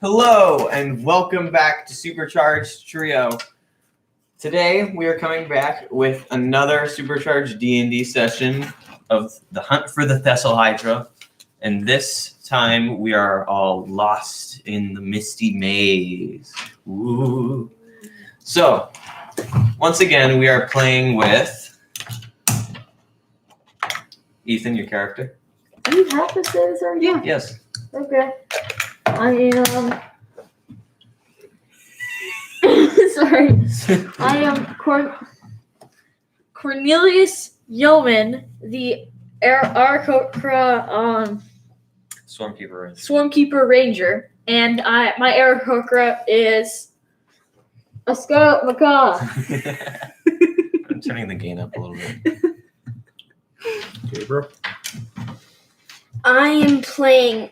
Hello and welcome back to Supercharged Trio. Today we are coming back with another Supercharged D&D session of the Hunt for the Thessal Hydra, and this time we are all lost in the Misty Maze. Ooh. So, once again we are playing with Ethan, your character. Do you have to say this already? Yeah. Yes. Okay. I am. Sorry. I am Cornelius Yeoman, the Aarakocra Swarmkeeper Ranger, and my Aarakocra is a Scout Macaw. I'm turning the gain up a little bit. Gabriel? I am playing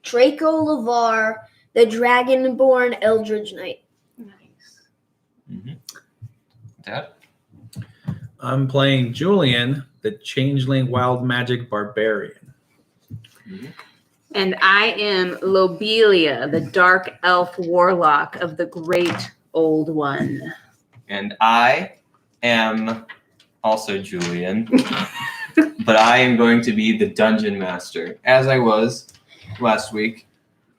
Draco LeVar, the Dragonborn Eldridge Knight. Nice. Mm-hmm. Dad? I'm playing Julian, the Changeling Wild Magic Barbarian. Mm-hmm. And I am Lobelia, the Dark Elf Warlock of the Great Old One. And I am also Julian, but I am going to be the Dungeon Master, as I was last week.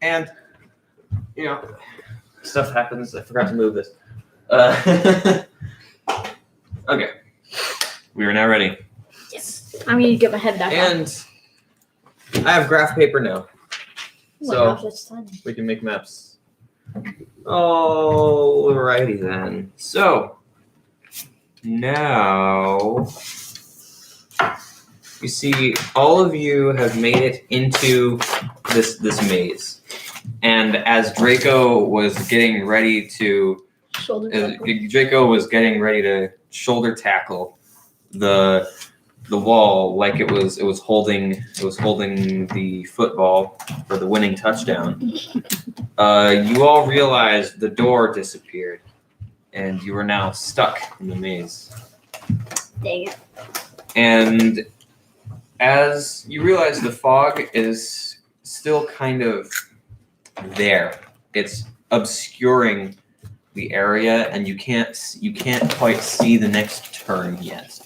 And, stuff happens. I forgot to move this. Okay. We are now ready. Yes. I'm gonna get my head back on. And I have graph paper now, Oh my so gosh, that's tiny. we can make maps. Alrighty then. So, now, you see, all of you have made it into this maze. And as Draco was getting ready to Shoulder tackle. shoulder tackle the wall like it was holding the football for the winning touchdown, you all realized the door disappeared and you are now stuck in the maze. Dang it. And as you realize, the fog is still kind of there. It's obscuring the area, and you can't quite see the next turn yet.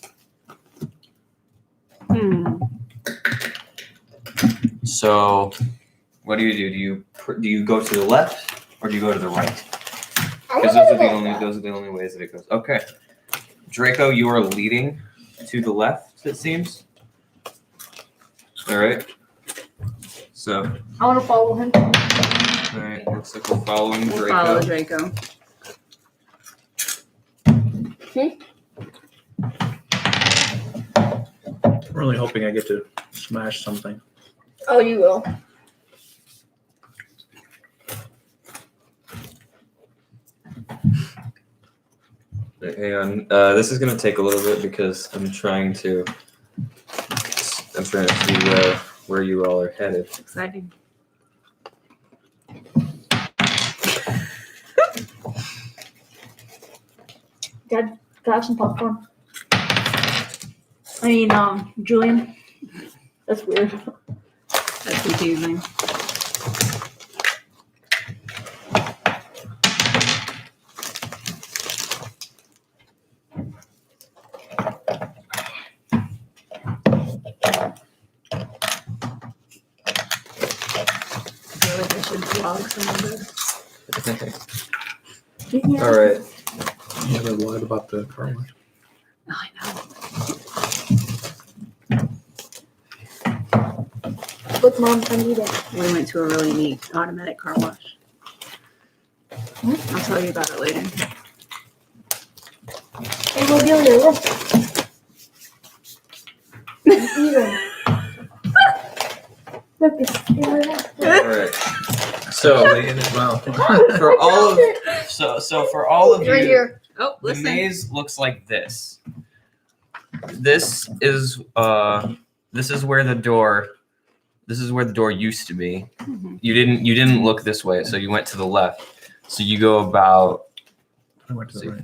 So, what do? Do you go to the left or do you go to the right? Because those are the only ways that it goes. Okay, Draco, you are leading to the left. It seems. All right. So. I want to follow him. All right. Looks like we're following We'll Draco. follow Draco. I'm really hoping I get to smash something. Oh, you will. Hang on. This is gonna take a little bit because I'm trying to see where you all are headed. Exciting. Dad, can I have some popcorn? Julian. That's weird. That's confusing. I feel like I should vlog some of this. All right. You haven't lied about the car wash. Oh, I know. Look, Mom, I need it. We went to a really neat automatic car wash. I'll tell you about it later. Hey, Lobelia, look. Look, it's All right. So In his mouth. for all of right you, here. Oh, the listen. maze looks like this. This is where the door. This is where the door used to be. Mhm. You didn't look this way, so you went to the left. So you go about. I went to the right.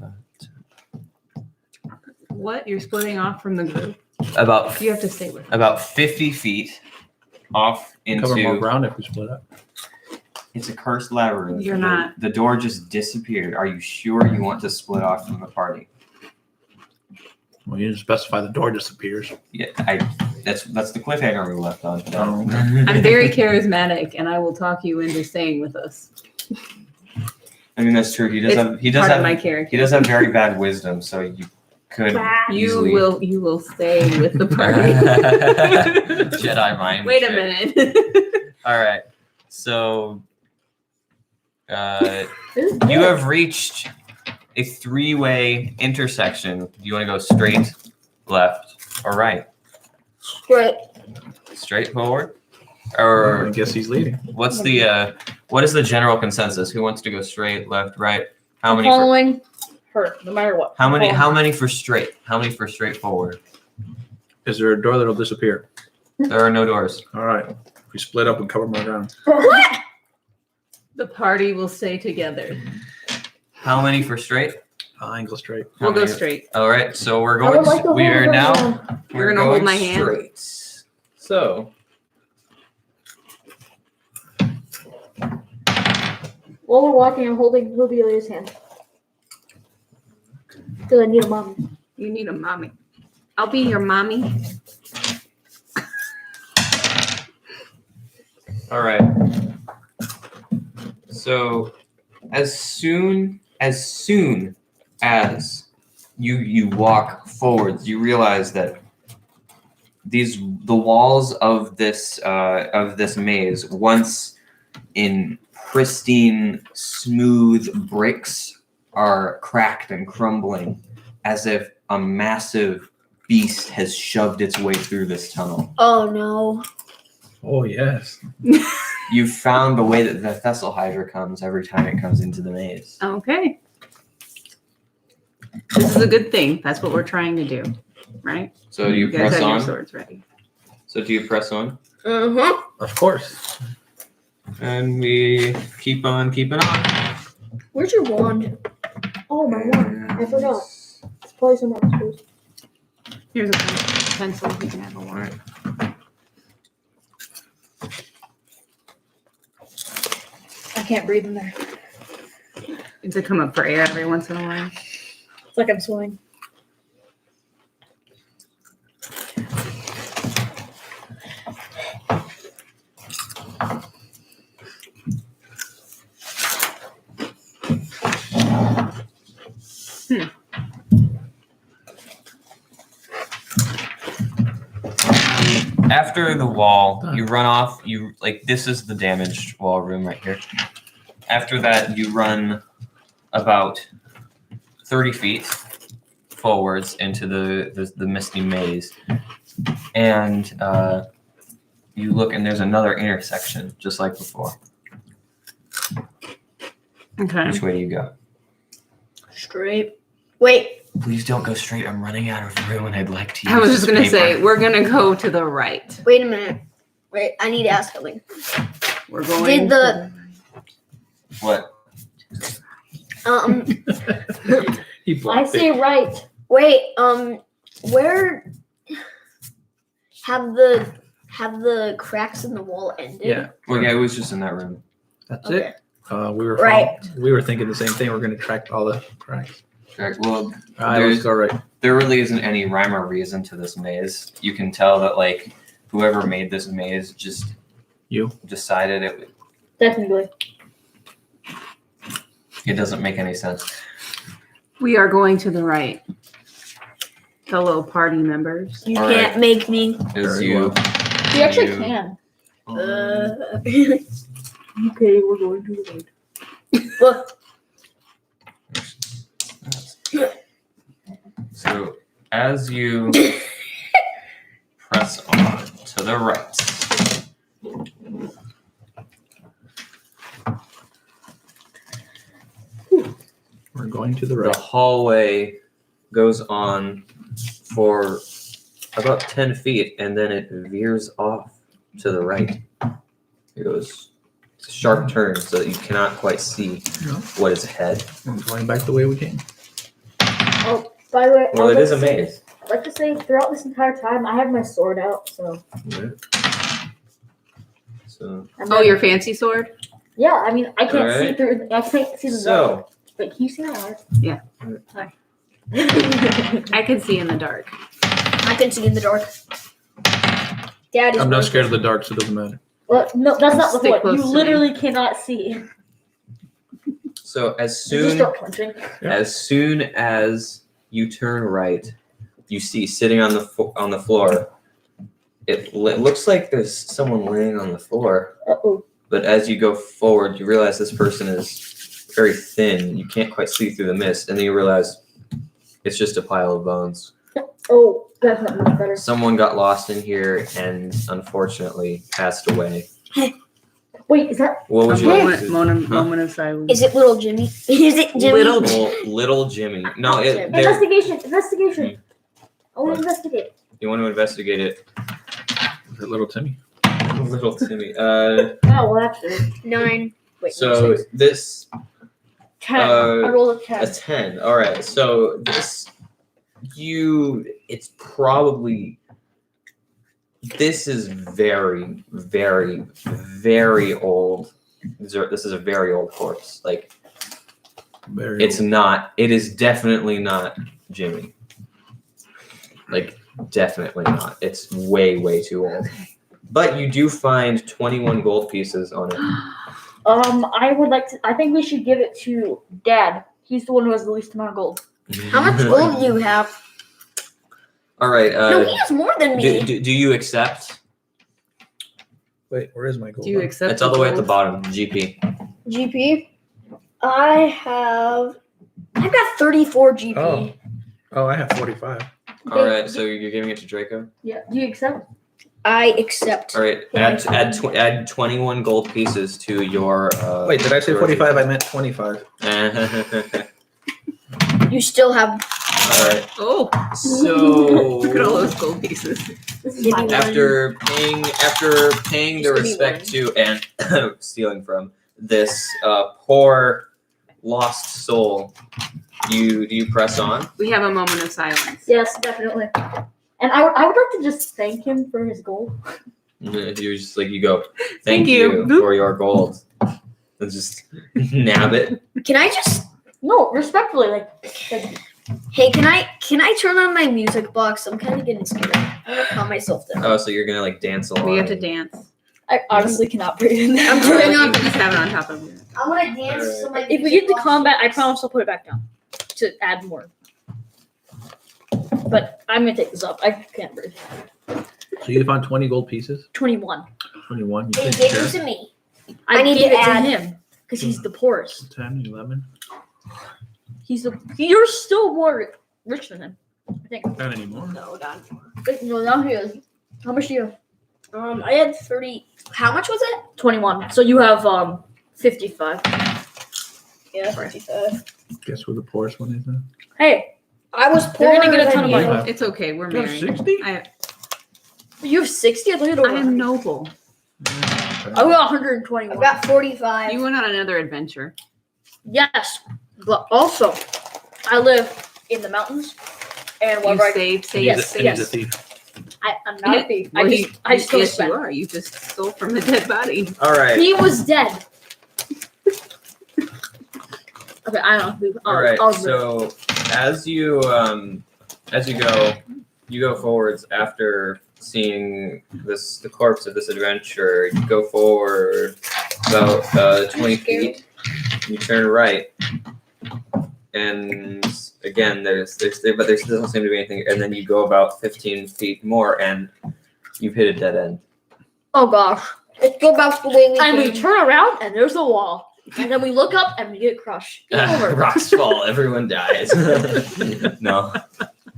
What? You're splitting off from the group? About You have to stay with me. about 50 feet off Cover more into ground if we split up. It's a cursed labyrinth. You're not. The door just disappeared. Are you sure you want to split off from the party? Well, you didn't specify the door disappears. Yeah, that's the cliffhanger we left on. Oh. I'm very charismatic, and I will talk you into staying with us. I mean, that's true. He does Part of my have character. very bad wisdom, so you could easily. You will stay with the party. Jedi mind. Wait a shit. minute. All right. So, This is you good. have reached a three-way intersection. Do you want to go straight, left, or right? Great. Straight forward, I or guess he's leading. what's the what is the general consensus? Who wants to go straight, left, right? How I'm many? For, following her, no matter what. how many? Following How her. many for straight? How many for straight forward? Is there a door that'll disappear? There are no doors. All right. If we split up and cover more ground. What? The party will stay together. How many for straight? Angle straight. How We'll go many- straight. All right. So we're I going. would like to We hold are her now. down. We're gonna hold going my hand? straight. So. While we're walking, I'm holding Lobelia's hand. Because I need a mommy. You need a mommy. I'll be your mommy. All right. So, as soon as you walk forwards, you realize that the walls of this maze, once in pristine, smooth bricks, are cracked and crumbling, as if a massive beast has shoved its way through this tunnel. Oh no. Oh, yes. You found the way that the Thessal Hydra comes every time it comes into the maze. Okay. This is a good thing. That's what we're trying to do, right? So do you guys press have your on? swords ready. So do you press on? Uh-huh. Of course. And we keep on keeping on. Where's your wand? Oh, my wand. I forgot. It's probably somewhere else. Here's a pencil. You can have a wand. I can't breathe in there. To come up for air every once in a while. It's like I'm swimming. After the wall, you run off. This is the damaged wall room right here. After that, you run about 30 feet forwards into the misty maze, and you look, and there's another intersection just like before. Okay. Which way do you go? Straight. Wait. Please don't go straight. I'm running out of room, and I'd like to use I was just this gonna say paper. we're gonna go to the right. Wait a minute. Wait, I need to ask something. We're going. Did the- What? He I blocked say it. right. Wait, where have the cracks in the wall ended? Yeah. Well, yeah, it was just in that room. That's Okay. it. We were Right. We were thinking the same thing. We're going to track all the cracks. Correct. Well, All right, let's go right. there really isn't any rhyme or reason to this maze. You can tell that whoever made this maze just decided it. Technically. It doesn't make any sense. We are going to the right. Fellow party members. You All can't make me. Is Very you? well. You actually you- can. Okay, we're going to the right. Look. So as you press on to the right, We're going to the the right. hallway goes on for about 10 feet, and then it veers off to the right. It goes it's a sharp turn so that you cannot quite see No. what is ahead. We're going back the way we came. Oh, by the way, Well, I'd it is a like to say- maze. I'd like to say throughout this entire time, I have my sword out, so. So I'm Oh, ready. your fancy sword? Yeah, I mean, I can't see Alright. through. I can't see the dark. So, Wait, can you see that? Yeah. Sorry. I can see in the dark. I can see in the dark. Dad is. I'm not working. scared of the dark, so it doesn't matter. Well, no, that's not the Stay point. close You to me. literally cannot see. so as Just soon start clenching. as you turn right, you see sitting on the floor. It looks like there's someone laying on the floor, Uh-oh. but as you go forward, you realize this person is very thin. You can't quite see through the mist, and then you realize it's just a pile of bones. Oh, that's not much better. Someone got lost in here and unfortunately passed away. Wait, is that? What would you Okay. like to Moment of silence. Is it little Jimmy? Is it Jimmy? Little Jimmy. No, there- Investigation. I want to investigate. you want to investigate it. Is it little Timmy? Little Timmy. Oh, well, actually. 9. Wait. So 6. this 10. I rolled a 10. a 10. All right. So it's probably, this is very, very, very old. This is a very old corpse. Like, Very it's old. not, it is definitely not Jimmy. Like, definitely not. It's way, way too old. But you do find 21 gold pieces on it. I would like to. I think we should give it to Dad. He's the one who has the least amount of gold. How much gold do you have? All right. No, he has more than me. Do you accept? Wait, where is my gold? Do you accept? It's all the way at the gold? bottom. GP. GP. I've got 34 GP. Oh. Oh, I have 45. All right. So you're giving it to Draco. Yeah. Do you accept? I accept. All right. Add 21 gold pieces to your. Wait, did I say 45? I meant 25. You still have. All right. Oh, So look at all those gold pieces. This is Give my me after paying the Just give me respect to and stealing from this poor lost soul, do you press on? We have a moment of silence. Yes, definitely. And I would like to just thank him for his gold. You just like you go. Thank Thank you. you for your gold. And just nab it. Can I just? No, respectfully, like Hey, can I turn on my music box? I'm kind of getting scared. I'm gonna calm myself down. Oh, so you're gonna like dance along. We have to dance. I honestly cannot breathe in I'm that. turning You on. can just have it on top of you. I want to dance to my. If we get to combat, I promise I'll put it back down to add more. But I'm gonna take this up. I can't breathe. So you found 20 gold pieces? 21. 21. You They think gave share? it to me. I need gave to it add- to him because he's the poorest. 10, 11. You're still more rich than him. I think. Not anymore. No, God. Wait, no, now he is. How much do you have? I had 30. How much was it? 21. So you have 55. Yeah, 55. Guess who the poorest one is then? Hey, I was poor. You're gonna get a ton of money. Yeah. It's okay. We're You have married. 60? you have 60? I thought you had over I am 100. noble. I got 121. I've got 45. You went on another adventure. Yes, but also, I live in the mountains, and You whenever I saved. Yes, And he's a yes. thief. I'm not a thief. Well, I still yes, spend. you are. You just stole from the dead body. All right. He was dead. Okay, I don't know. All right. I'll So as you go forwards after seeing the corpse of this adventurer. You go forward about 20 feet. You turn right, and again but there still doesn't seem to be anything. And then you go about 15 feet more, and you've hit a dead end. Oh gosh. Let's go back the way we And we came. turn around and there's a wall. And then we look up and we get crushed. Game over. Rocks fall. Everyone dies. No.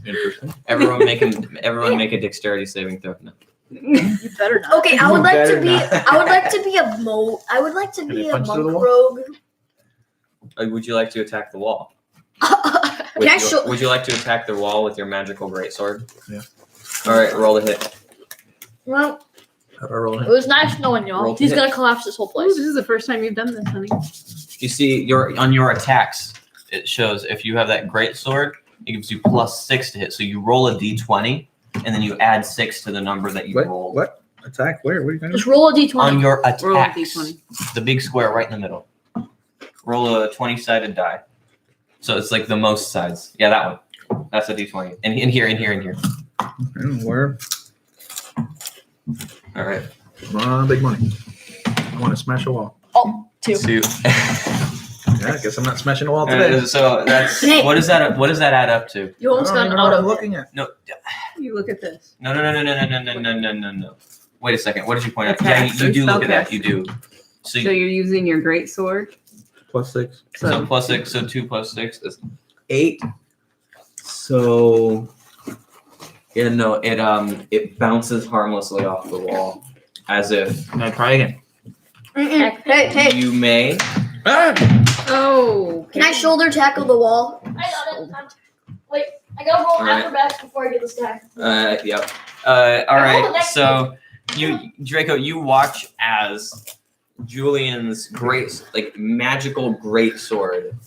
Interesting. Everyone make a dexterity saving throw. No. You better not. Okay, I You would like to better be. not. I would like to be a mo. I would like to Can be I a punch through the monk wall? rogue. Would you like to attack the wall? Can I show? Would you like to attack the wall with your magical greatsword? Yeah. All right, roll the hit. Well, How do I roll It it? was nice knowing Roll y'all. to He's hit. gonna collapse this whole Ooh, place. this is the first time you've done this, honey. You see, on your attacks, it shows if you have that greatsword, it gives you +6 to hit. So you roll a d20, and then you add 6 to the number that you What? rolled. What? Attack where? What are you talking Just roll a d20. On your Roll a attacks, d20. the big square right in the middle. Roll a 20-sided die. So it's like the most sides. Yeah, that one. That's a d20. And in here. about? Where? All right. Big money. I want to smash a wall. Oh, 2. 2. Yeah, I guess I'm not smashing a wall today. So that's Hey. what does that add up to? You almost I got don't an even know what I'm auto. looking at. No. You look at this. No. Wait a second. What did you point out? Attack. Yeah, you do look at that. Spellcast. You do. So, So you're using your great sword. +6. so plus 6. So 2 plus 6 is 8. So yeah, no, it bounces harmlessly off the wall, as if Now try again. Hey, you may. Oh. can I shoulder tackle the wall? I got it. Wait, I gotta roll Alright. acrobatics before I get this guy. Yep. All right. So Draco, you watch as Julian's great, magical great sword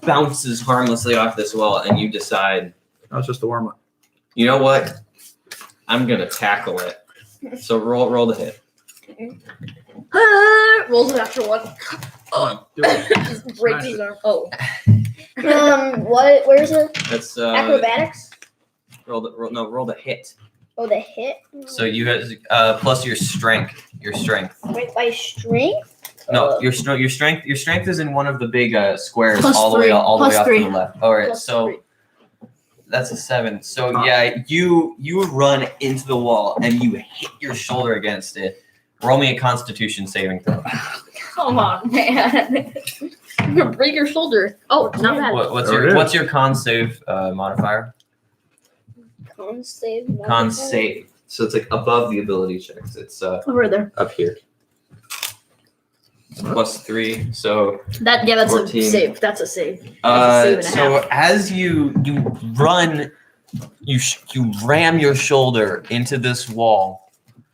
bounces harmlessly off this wall, and you decide, That was just a warm up. you know what? I'm gonna tackle it. So roll the hit. Rolls an extra 1. Do it. Just breaks Smash his it. arm. Oh. What? Where's it? That's Acrobatics? roll the hit. Oh, the hit? So you guys plus your strength. Wait, by strength? No, your strength is in one of the big squares Plus all the way 3. off Plus to 3. the left. All right, Plus so 3. that's a 7. So yeah, you run into the wall and you hit your shoulder against it. Roll me a Constitution saving throw. Come on, man. You're gonna break your shoulder. Oh, not bad. There it is. What's your con save modifier? Con save. Con save. So it's above the ability checks. It's Over there. up here. It's plus 3. So That's 14. a save. That's a save. That's a save and a so as you run, you ram your shoulder into this wall.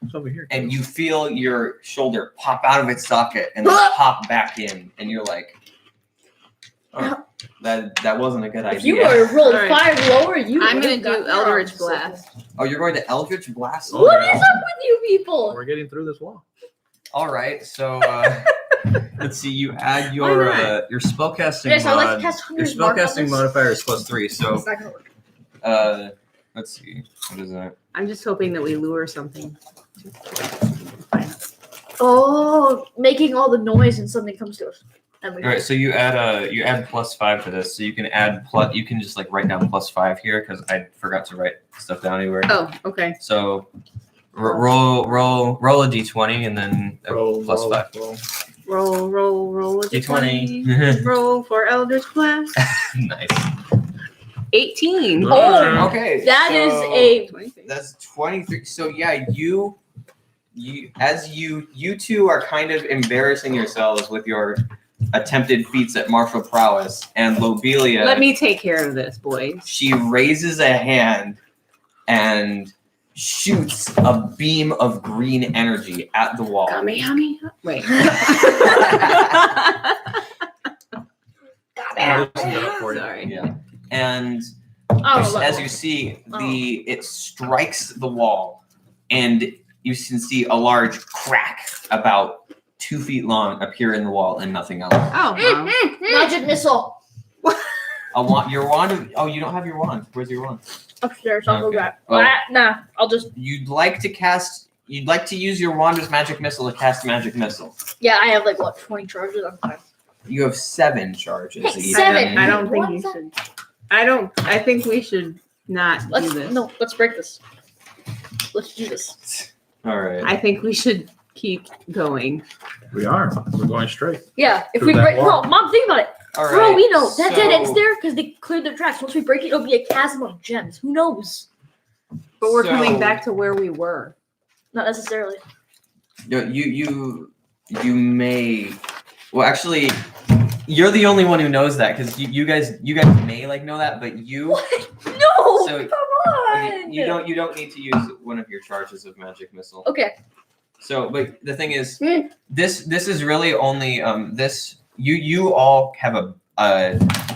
It's over here. And you feel your shoulder pop out of its socket and then pop back in, and you're like, "Oh, that wasn't a good idea." If you were rolled Alright. 5 lower, you I'm would've gonna gotten do your Eldritch arms. Blast. Oh, you're going to Eldritch Blast. Oh, What yeah. is up with you people? We're getting through this wall. All right, so let's see. You add Why your spellcasting Yes, I like to mod. cast Your Hunter's Mark on spellcasting this. modifier is plus 3. So It's not gonna work. let's see. What is that? I'm just hoping that we lure something. Oh, making all the noise and something comes to us. And we All right, so you add plus 5 to this, so you can add plus. You can just write down plus 5 here because I forgot to write stuff down anywhere. Oh, okay. So roll a d20 and then plus 5. Roll a D20. Roll for Eldritch Blast. Nice. 18. Oh, Okay. That is so a 23. That's 23. So yeah, you two are kind of embarrassing yourselves with your attempted feats at martial prowess, and Lobelia. Let me take care of this, boys. She raises a hand and shoots a beam of green energy at the wall. Kamehameha. Wait. Sorry. Yeah. And Oh, as you see, it strikes the wall, and you can see a large crack about 2 feet long appear in the wall, and nothing else. Oh, wow. Magic missile. Your wand. Oh, you don't have your wand. Where's your wand? upstairs. I'll go Okay. grab. Oh. Nah, I'll just. You'd like to use your Wanda's magic missile to cast magic missile. Yeah, I have 20 charges. I'm fine. You have 7 charges. Hey, each. 7. I don't think What's you that? should. I think we should not do this. Let's break this. Let's do this. All right. I think we should keep going. We are. We're going straight. Yeah, if Through we that break. wall. Bro, Mom, think about it. All Bro, right, we know that dead end's so- there because they cleared their tracks. Once we break it, it'll be a chasm of gems. Who knows? But we're So- coming back to where we were. Not necessarily. No, you may. Well, actually, you're the only one who knows that because you guys may know that, but you What? No! So- Come on! you don't need to use one of your charges of magic missile. Okay. So, but the thing is, Hmm. this is really only this. You all have a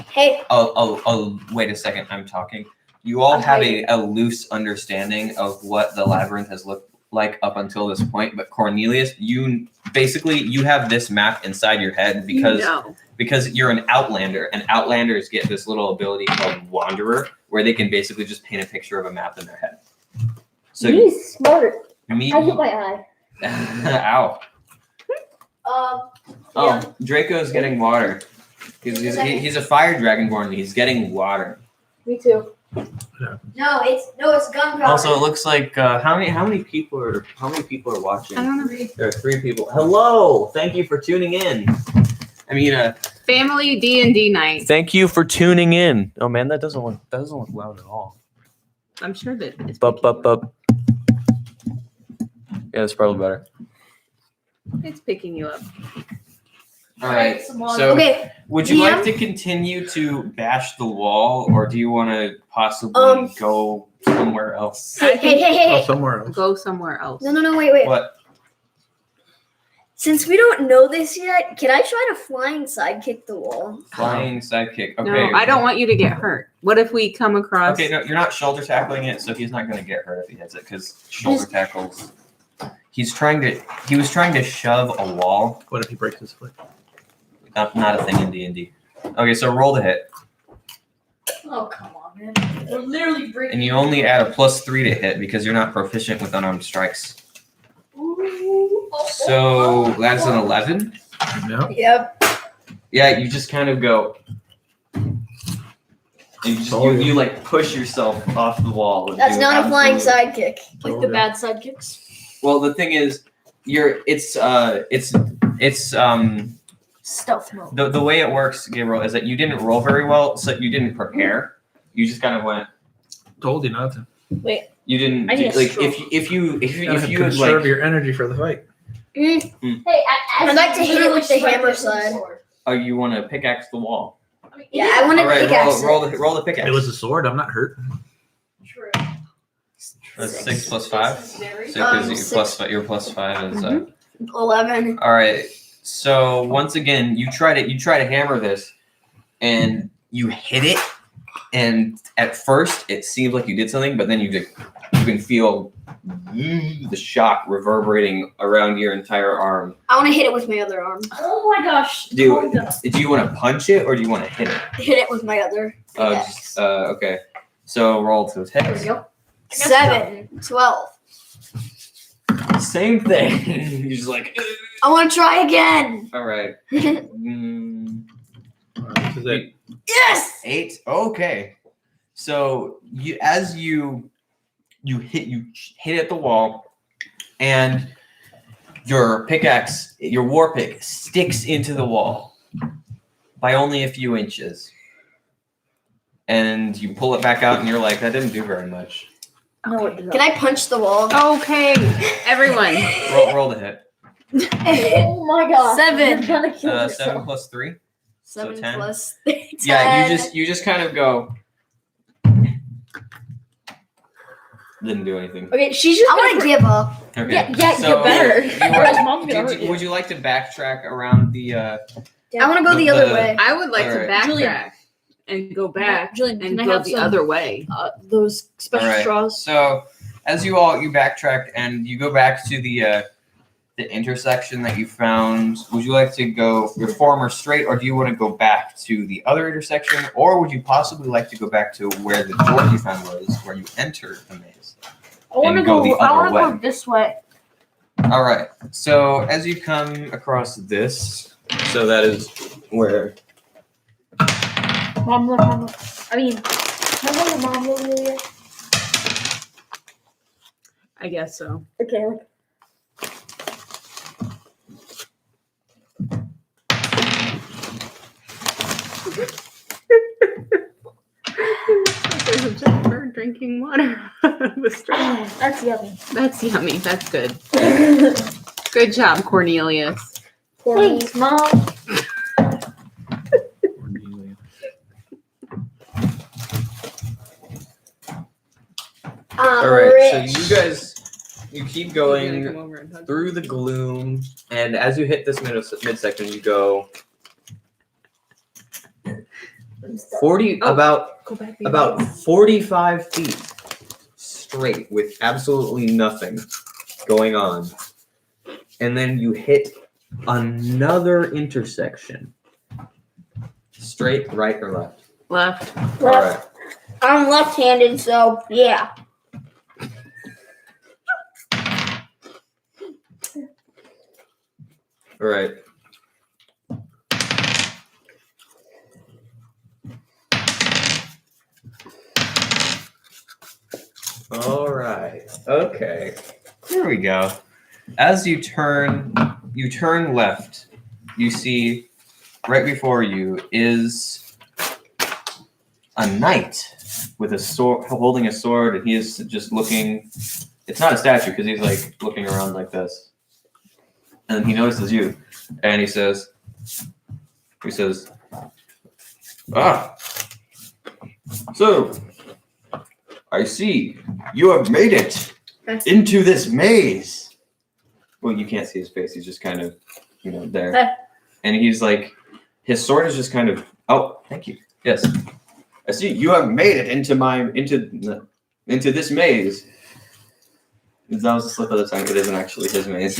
Hey, wait a second, I'm talking. You all I'm have waiting. a loose understanding of what the labyrinth has like up until this point, but Cornelius, you have this map inside your head because you're an outlander, and outlanders get this little ability called Wanderer, where they can basically just paint a picture of a map in their head. So He's smart. I hit me, my eye. ow. Oh, Draco's getting water. He's a fire dragonborn. He's getting water. Me too. No, it's gunpowder. Also, it looks like how many people are watching? I don't know. There are 3 people. Hello, thank you for tuning in. I mean, Family D&D night. thank you for tuning in. Oh man, that doesn't look loud at all. I'm sure that it's Bup. Yeah, that's probably better. It's picking you up. All right. Some water. So, Okay, would you Yeah. like to continue to bash the wall, or do you want to possibly go somewhere else? hey. somewhere else. Go somewhere else. No, wait. What? Since we don't know this yet, can I try to flying sidekick the wall? Flying sidekick. Okay. No, I don't want you to get hurt. What if we come across? Okay, no, you're not shoulder tackling it, so he's not going to get hurt if he hits it, because shoulder tackles. He was trying to shove a wall. What if he breaks his foot? Not a thing in D&D. Okay, so roll the hit, Oh, come on, man. We're literally breaking. and you only add a +3 to hit because you're not proficient with unarmed strikes. So that's an 11. No. Yep. Yeah, you just kind of go. You like push yourself off the wall. and That's do not a flying absolute- sidekick. Like the bad sidekicks. Well, the thing is, it's Stealth mode. the way it works, Gabriel, is that you didn't roll very well, so you didn't prepare. You just kind of went. Told you not to. Wait. You didn't I need a like stroke. if you had conserve like. your energy for the fight. Hey, I'd like to hit it with the hammer side. Oh, you want to pickaxe the wall? Yeah, I want to All right, pickaxe roll it. the pickaxe. It was a sword. I'm not hurt. True. That's 6 plus 5. So because you're plus 5 is 11. all right. So once again, you try to hammer this, and you hit it, and at first it seems like you did something, but then you can feel the shock reverberating around your entire arm. I want to hit it with my other arm. Oh my gosh. Do calm down. you want to punch it or do you want to hit it? Hit it with my other. Oh, pickaxe. just okay. So roll to There we hit. go. 7, 12. Same thing. You're just like. I want to try again. All right. Yes. This is it. 8. Okay. So you hit at the wall, and your pickaxe, your war pick, sticks into the wall by only a few inches, and you pull it back out, and you're like, that didn't do very much. No, it doesn't. Can I punch the wall? Okay, everyone. Roll the hit. Oh my god. 7. You're gonna kill 7 yourself. plus 3. 7 10? plus 10. Yeah, you just kind of go. Didn't do anything. Okay, she's just I want to give up. Okay. Yeah, so get better. you Or else want- mom's gonna hurt you. would you like to backtrack around the? I want to go the other way. I would like to Alright. backtrack Julian. and go back Julian, and can I go have the some, other way. Those special All right. straws. So as you backtrack and you go back to the intersection that you found, would you like to go your former straight, or do you want to go back to the other intersection, or would you possibly like to go back to where the door you found was, where you entered the maze? I want to and go go. the I other want to way. go this way. All right. So as you come across this, so that is where. Mom, look, mom, look. I mean, hello, mom, look. I guess so. Okay, look. There's a Jennifer drinking water with straw. That's yummy. That's yummy. That's good. Good job, Cornelius. Thanks, mom. All right. So you keep You're gonna going come over and hug through the gloom, and as you hit this midsection, you go 40 Oh. about Go back. about 45 feet straight with absolutely nothing going on. And then you hit another intersection. Straight, right, or left? Left. All right. I'm left-handed, so yeah. All right. All right. Okay. Here we go. As you turn left. You see right before you is a knight with a sword, holding a sword, and he is just looking. It's not a statue because he's like looking around like this, and he notices you, and he says, "Ah, so I see you have made it into this maze." Well, you can't see his face; he's just kind of, there, and he's like, his sword is just kind of. Oh, thank you. Yes. I see you have made it into this maze. That was a slip of the tongue. It isn't actually his maze.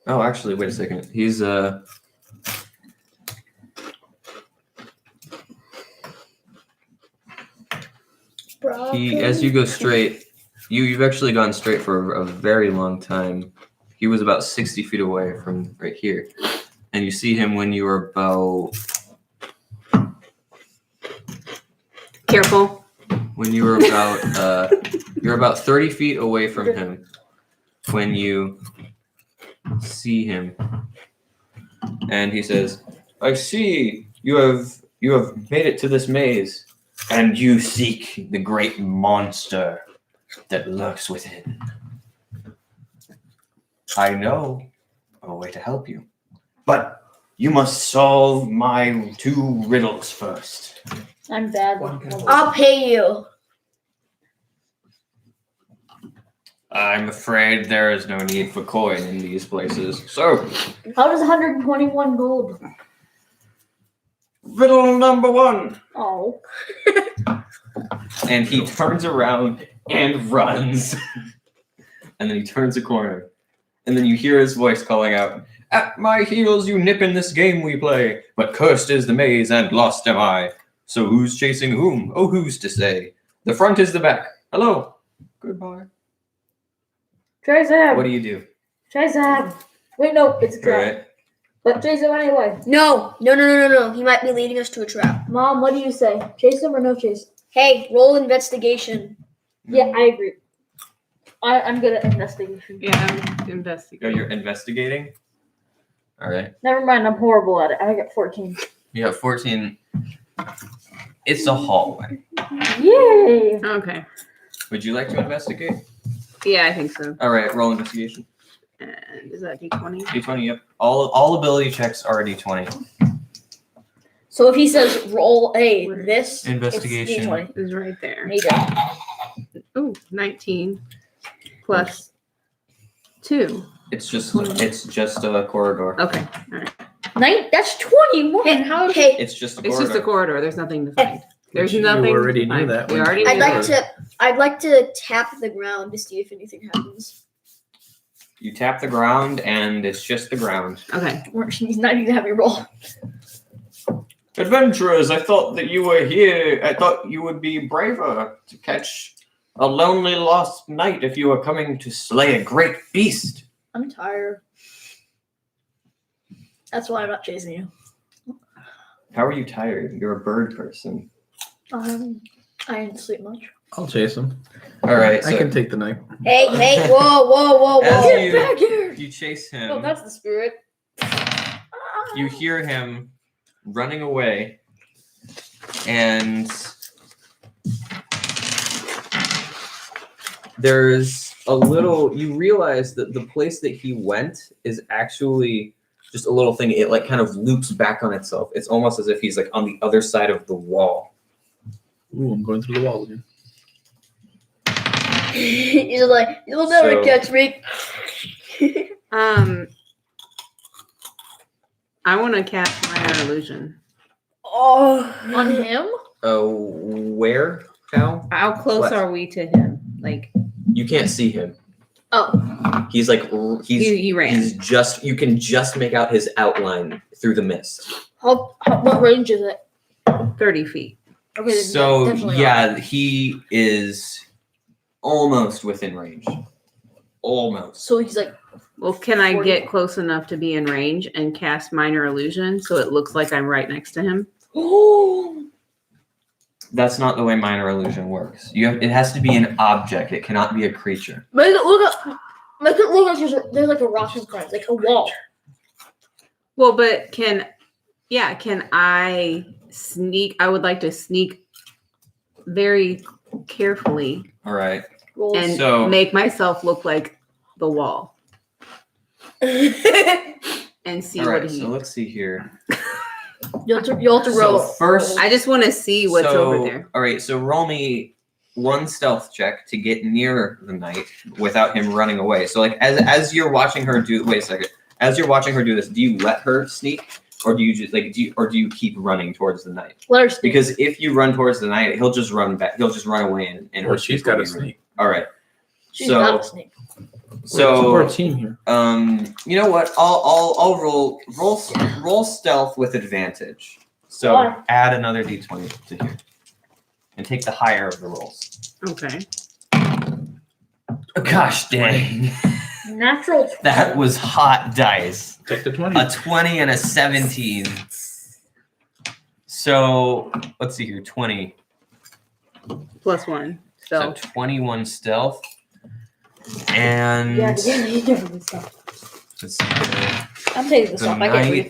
Oh, actually, wait a second. He's as you go straight, you've actually gone straight for a very long time. He was about 60 feet away from right here. And you see him when you were about... Careful. When you were about... you're about 30 feet away from him when you see him. And he says, I see you have made it to this maze, and you seek the great monster that lurks within. I know a way to help you, but you must solve my 2 riddles first. I'm bad. I'll pay you. I'm afraid there is no need for coin in these places. So, How does 121 gold? riddle number 1. Oh. And he turns around and runs. And then he turns a corner. And then you hear his voice calling out, At my heels you nip in this game we play, but cursed is the maze and lost am I. So who's chasing whom? Oh, who's to say? The front is the back. Hello. Goodbye. Chase him. What do you do? Chase him. Wait, no, it's a All trap. right. But chase him anyway. No. He might be leading us to a trap. Mom, what do you say? Chase him or no chase? Hey, roll investigation. Yeah, I agree. I'm good at investigation. Yeah, I'm investigating. Oh, you're investigating? All right. Never mind, I'm horrible at it. I got 14. You have 14. It's a hallway. Yay! Okay. Would you like to investigate? Yeah, I think so. All right, roll investigation. And is that D20? D20, yep. All ability checks are a D20. So if he says roll this Investigation. it's D20. Is right there. Major. Oh, 19 plus 2. It's just a corridor. Okay. That's 21. Hey, It's just a It's corridor. just a corridor. There's nothing to find. There's You nothing. already to knew find. that We when already you- knew I'd like to tap the ground to see if anything happens. You tap the ground, and it's just the ground. Okay. He's not even gonna have me roll. Adventurers, I thought that you were here. I thought you would be braver to catch a lonely lost knight if you were coming to slay a great beast. I'm tired. That's why I'm not chasing you. How are you tired? You're a bird person. I didn't sleep much. I'll chase him. All right, I so can take the night. Hey, whoa. As Get back here! you chase Oh, him, that's the spirit. you hear him running away, and there's a little, you realize that the place that he went is actually just a little thing. It like kind of loops back on itself. It's almost as if he's like on the other side of the wall. Ooh, I'm going through the wall again. He's like, you'll never So- catch me. I want to cast Minor Illusion. Oh, On him? Oh, where? cow. How close What? are we to him? Like You can't see him. Oh, He's like he ran. He's just you can just make out his outline through the mist. what range is it? 30 feet. Okay, then So definitely yeah, he is almost within range. Almost. So he's like, Well, can I 40. get close enough to be in range and cast minor illusion so it looks like I'm right next to him? oh, That's not the way minor illusion works. It has to be an object. It cannot be a creature. make it look like there's like a rock in front, like a wall. Well, but can I sneak? I would like to sneak very carefully All right. Rolls. and So- make myself look like the wall and see All what right. he. So let's see here. you'll have to So roll. first- I just want to see what's over there. All right. So roll me one stealth check to get near the knight without him running away. So like as you're watching her do. Wait a second. As you're watching her do this, do you let her sneak, or do you just do you keep running towards the knight? Let her speak. Because if you run towards the knight, he'll just run back. He'll just run away and Well, her she's sneak will got a be sneak. All right. She's so not a snake. We're a so team here. you know what? I'll roll stealth with advantage. So Why? add another d20 to here, and take the higher of the rolls. Okay. Gosh dang, Natural 20. that was hot dice. Take the 20. A 20 and a 17. So let's see here, 20. +1. So So 21 stealth. And Yeah, you give me stuff. let's see here. I'm taking this The off. I can't read.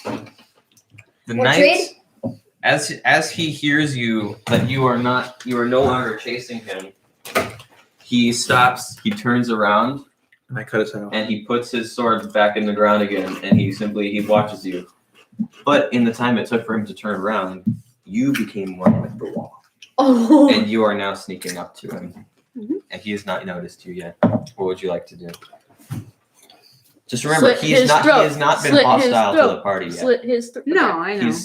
knight. The What knight, trade? as he hears you that you are no longer chasing him, he stops, he turns around, And I cut his head off. and he puts his sword back in the ground again, and he watches you. But in the time it took for him to turn around, you became one with the wall. Oh, And you are now sneaking up to him. Mhm. And he has not noticed you yet. What would you like to do? Just remember, Slit he his has throat. not been Slit his hostile to throat. the party yet. slit his throat. no, I know. He's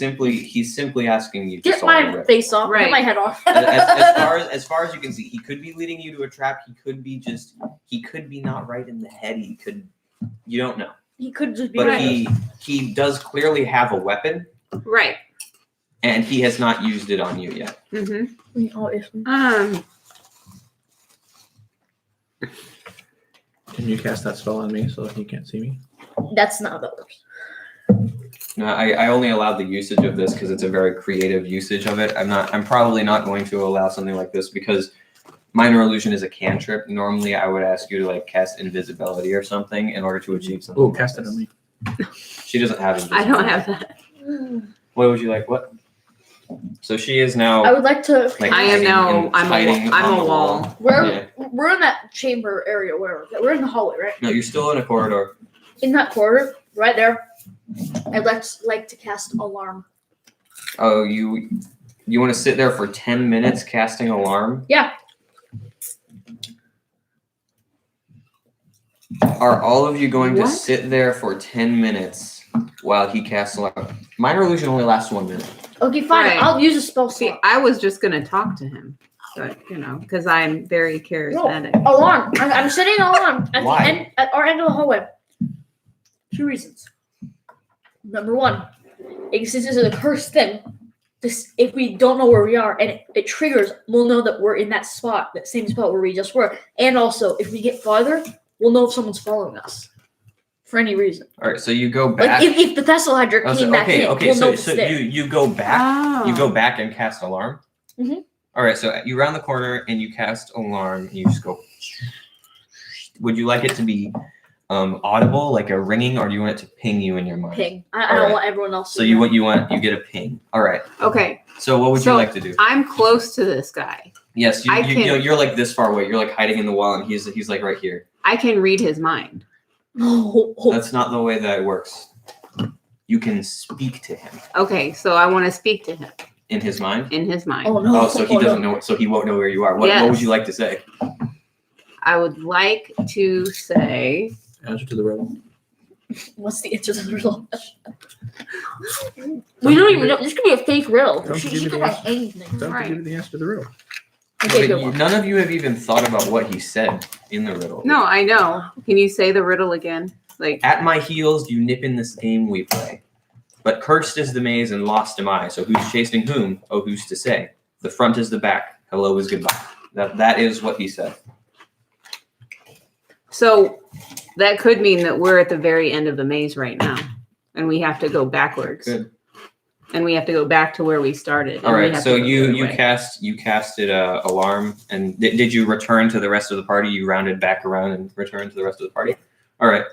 simply asking you to Get solve my the rift. face off. Right. Get my head off. As far as you can see, he could be leading you to a trap. He could be not right in the head. You don't know. He could just be But right. he does clearly have a weapon, Right. and he has not used it on you yet. Mm-hmm. Obviously. Can you cast that spell on me so that he can't see me? That's not how that works. No, I only allowed the usage of this because it's a very creative usage of it. I'm probably not going to allow something like this because minor illusion is a cantrip. Normally, I would ask you to like cast invisibility or something in order to achieve something. Oh, like cast it this. on me. She doesn't have I invisibility. don't have that. What would you like? What? So she is now. I would like to. Like, I am hiding now. and I'm hiding a on the wall. We're in that chamber area. We're in the hallway, right? No, you're still in a corridor. In that corridor, right there. I'd like to cast alarm. Oh, you want to sit there for 10 minutes casting alarm? Yeah. Are all of you going What? to sit there for 10 minutes while he casts alarm? Minor illusion only lasts 1 minute. Okay, fine. Right. I'll use a spell See, slot. I was just gonna talk to him, but because I'm very charismatic. Alarm. I'm setting an alarm at Why? the end, at our end of the hallway. 2 reasons. Number 1, since this is a cursed thing, if we don't know where we are and it triggers, we'll know that we're in that spot, that same spot where we just were. And also, if we get farther, we'll know if someone's following us for any reason. All right, so you go back. Like if the Thessalhydra Oh, came so- back in, okay, we'll know so it's so there. you go back. You go Oh. back and cast alarm. Mhm. All right, so you round the corner and you cast alarm. And you just go. Would you like it to be audible, like a ringing, or do you want it to ping you in your mind? Ping. I All don't right. want everyone else to So you get a ping. All right. Okay, So what would you So- like to do? I'm close to this guy. Yes, I can- you're like this far away. You're like hiding in the wall, and he's like right here. I can read his mind. No. That's not the way that it works. You can speak to him Okay, so I want to speak to him in his mind. in his mind. Oh no. Oh, so he doesn't know. So he won't know where you are. What would Yes. you like to say? I would like to say, Answer to the riddle. What's the answer to the riddle? We don't even know. This could be a fake riddle. Don't She give me could the write anything. Don't Right. give me the answer to the riddle. Okay, But good one. none of you have even thought about what he said in the riddle. No, I know. Can you say the riddle again? Like, At my heels, you nip in this game we play. But cursed is the maze and lost am I. So who's chasing whom? Oh, who's to say? The front is the back. Hello is goodbye. That is what he said. so that could mean that we're at the very end of the maze right now, and we have to go backwards. Good. And we have to go back to where we started. and All we right. have So to go the you other way. casted alarm, and did you return to the rest of the party? You rounded back around and returned to the rest of the party. All right.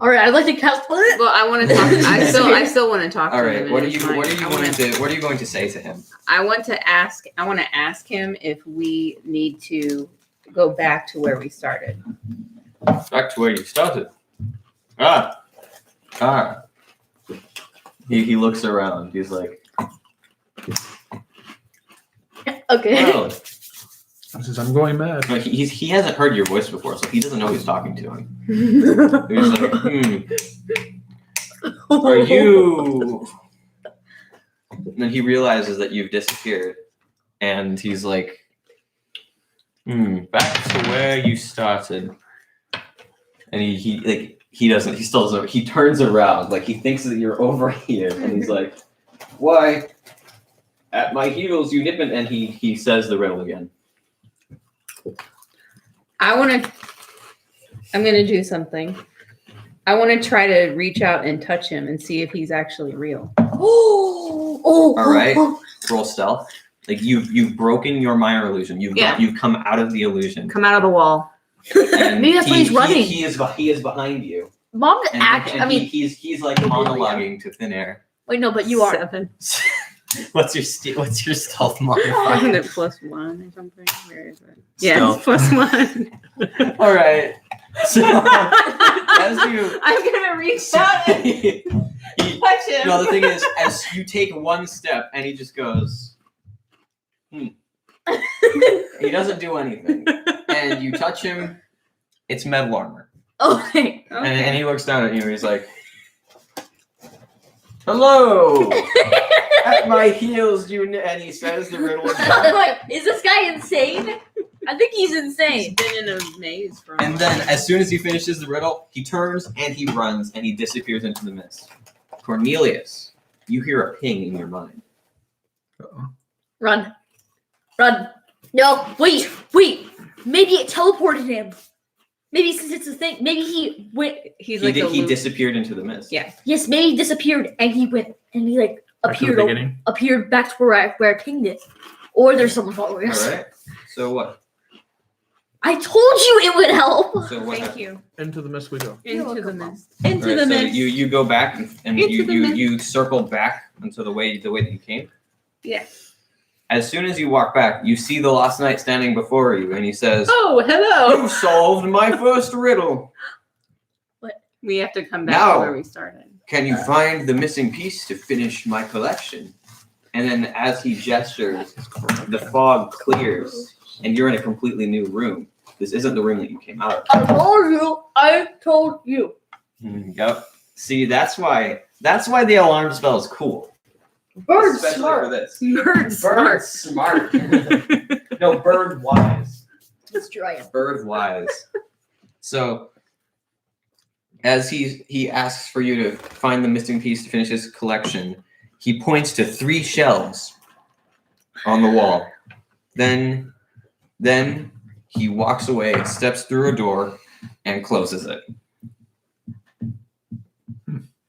All right, I'd like to cast. Well, I want to talk. I still want to talk to All him. right. and What are it's you fine. What are you I going wanna- to What are you going to say to him? I want to ask him if we need to go back to where we started. Back to where you started. Ah. He looks around. He's like, Okay. well, Since I'm going mad. no, he hasn't heard your voice before, so he doesn't know who's talking to him. He's like, are you? And then he realizes that you've disappeared, and he's like, back to where you started. And he still doesn't. He turns around, like he thinks that you're over here, and he's like, why? At my heels, you nip in, and he says the riddle again. I'm gonna do something. I want to try to reach out and touch him and see if he's actually real. Oh. All right. Roll stealth. Like you've broken your minor illusion. You've come out of the illusion. Come out of the wall. And Maybe that's why he's running. He is behind you. Mom, And, I mean, he's like monologuing to thin air. wait, no, but you are. 7. What's your stealth modifier? Isn't it +1 or something? Where is it? Yeah, Stealth. it's +1. All right. So as you I'm gonna reach out and he, touch him. no, the thing is, as you take one step and he just goes, He doesn't do anything. And you touch him, it's metal armor. Okay. And he looks down at you and he's like, hello! At my heels, and he says the riddle again. Wait, is this guy insane? I think he's He's insane. been in a maze for a And then, as soon as he finishes the riddle, he turns and he runs and he disappears into the mist. Cornelius, you hear a ping in your mind. Run. No, wait. Maybe it teleported him. Maybe since it's a thing, maybe he went. He's like He disappeared into the mist. Yeah. Yes, maybe he disappeared and he went and he like Back to the appeared beginning. appeared back to where I pinged it. Or there's someone following us. All right. So what? I told you it would help. So what? Thank you. Into the mist we go. Into the mist. All Into right, the so mist. you go back and Into the mist. you circle back into the way that you came. Yeah. As soon as you walk back, you see the Lost Knight standing before you, and he says, Oh, hello. "You solved my first riddle. We have to come back Now. to where we started. Can you find the missing piece to finish my collection?" And then, as he gestures, the fog clears, and you're in a completely new room. This isn't the room that you came out of. I told you. Yep. See, that's why the alarm spell is cool. Bird's Especially smart. for this. Bird smart. Smart. No, bird wise. Let's try it. Bird wise. So, as he asks for you to find the missing piece to finish his collection, he points to 3 shelves on the wall. Then he walks away, steps through a door, and closes it.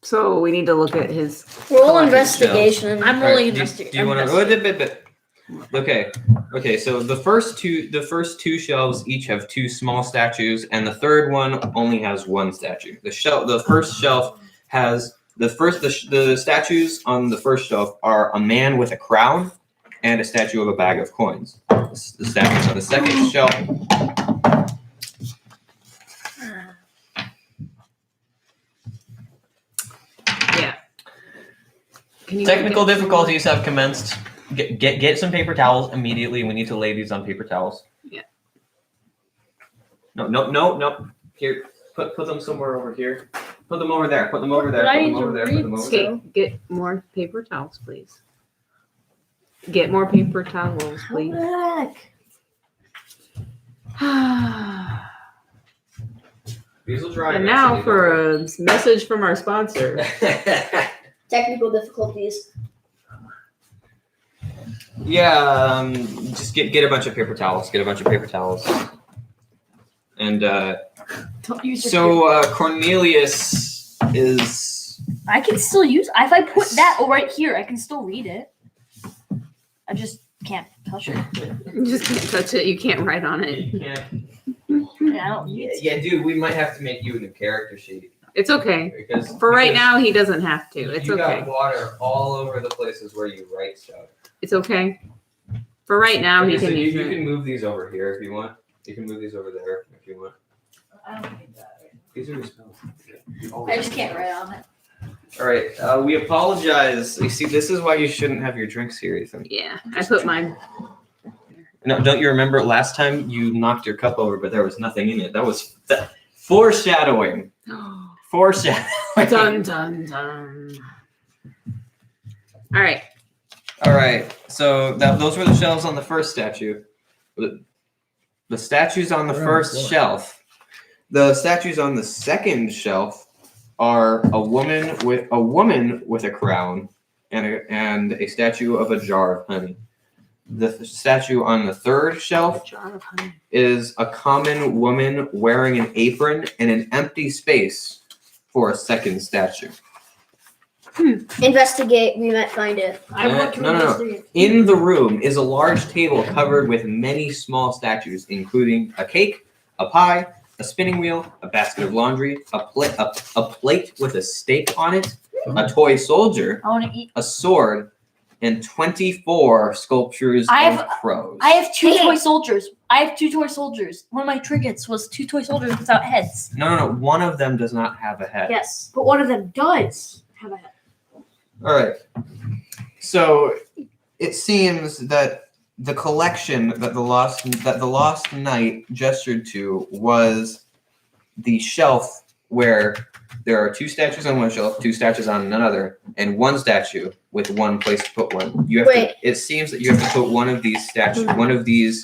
So we need to look at his. Roll Collecting investigation. I'm rolling Alright, do investigation. you want to? Okay. So the first two shelves each have 2 small statues, and the third one only has 1 statue. The first shelf has the statues on the first shelf are a man with a crown and a statue of a bag of coins. The statues on the second shelf. Yeah. Can you Technical look at- difficulties have commenced. Get some paper towels immediately. We need to lay these on paper towels. Yeah. No. Here, put them somewhere over here. Put them over there. Put them over there. But I Put them need to over there. Put them over read there. Okay, get more paper towels, please. Get more paper towels, please. Back. These will dry. And now for a message from our sponsor. Technical difficulties. Yeah, just get a bunch of paper towels. Get a bunch of paper towels. And Don't use your so Cornelius is. I can still use. If I put that right here, I can still read it. I just can't touch it. You just can't touch it. You can't write on it. You can't. Yeah, I don't need it. Yeah, dude, we might have to make you a new character sheet It's okay. because For right because now, he doesn't have to. It's you okay. got water all over the places where you write stuff. It's okay. For right now, he Okay, so can use you it. can move these over here if you want. You can move these over there if you want. I don't need that. These are your spells. I just can't write on it. All right, we apologize. You see, this is why you shouldn't have your drinks here, Ethan. Yeah, I put mine. No, don't you remember last time you knocked your cup over, but there was nothing in it? That was foreshadowing. Foreshadowing. Dun dun dun. All right. All right. So those were the shelves on the first statue. The statues on the They're on the first floor. shelf. The statues on the second shelf are a woman with a crown and a statue of a jar of honey. The statue on the third shelf Jar of honey. is a common woman wearing an apron and an empty space for a second statue. Investigate. We might find it. I Uh, want to no. investigate. In the room is a large table covered with many small statues, including a cake, a pie, a spinning wheel, a basket of laundry, a plate with a steak on it, a toy soldier, I want to eat. a sword, and 24 sculptures I of have- crows. I have two Hey. toy soldiers. One of my trinkets was 2 toy soldiers without heads. No. One of them does not have a head. Yes, but one of them does have a head. All right. So it seems that the collection that the lost knight gestured to was the shelf where there are 2 statues on one shelf, 2 statues on another, and 1 statue with 1 place to put one. You have Wait. to. It seems that you have to put one of these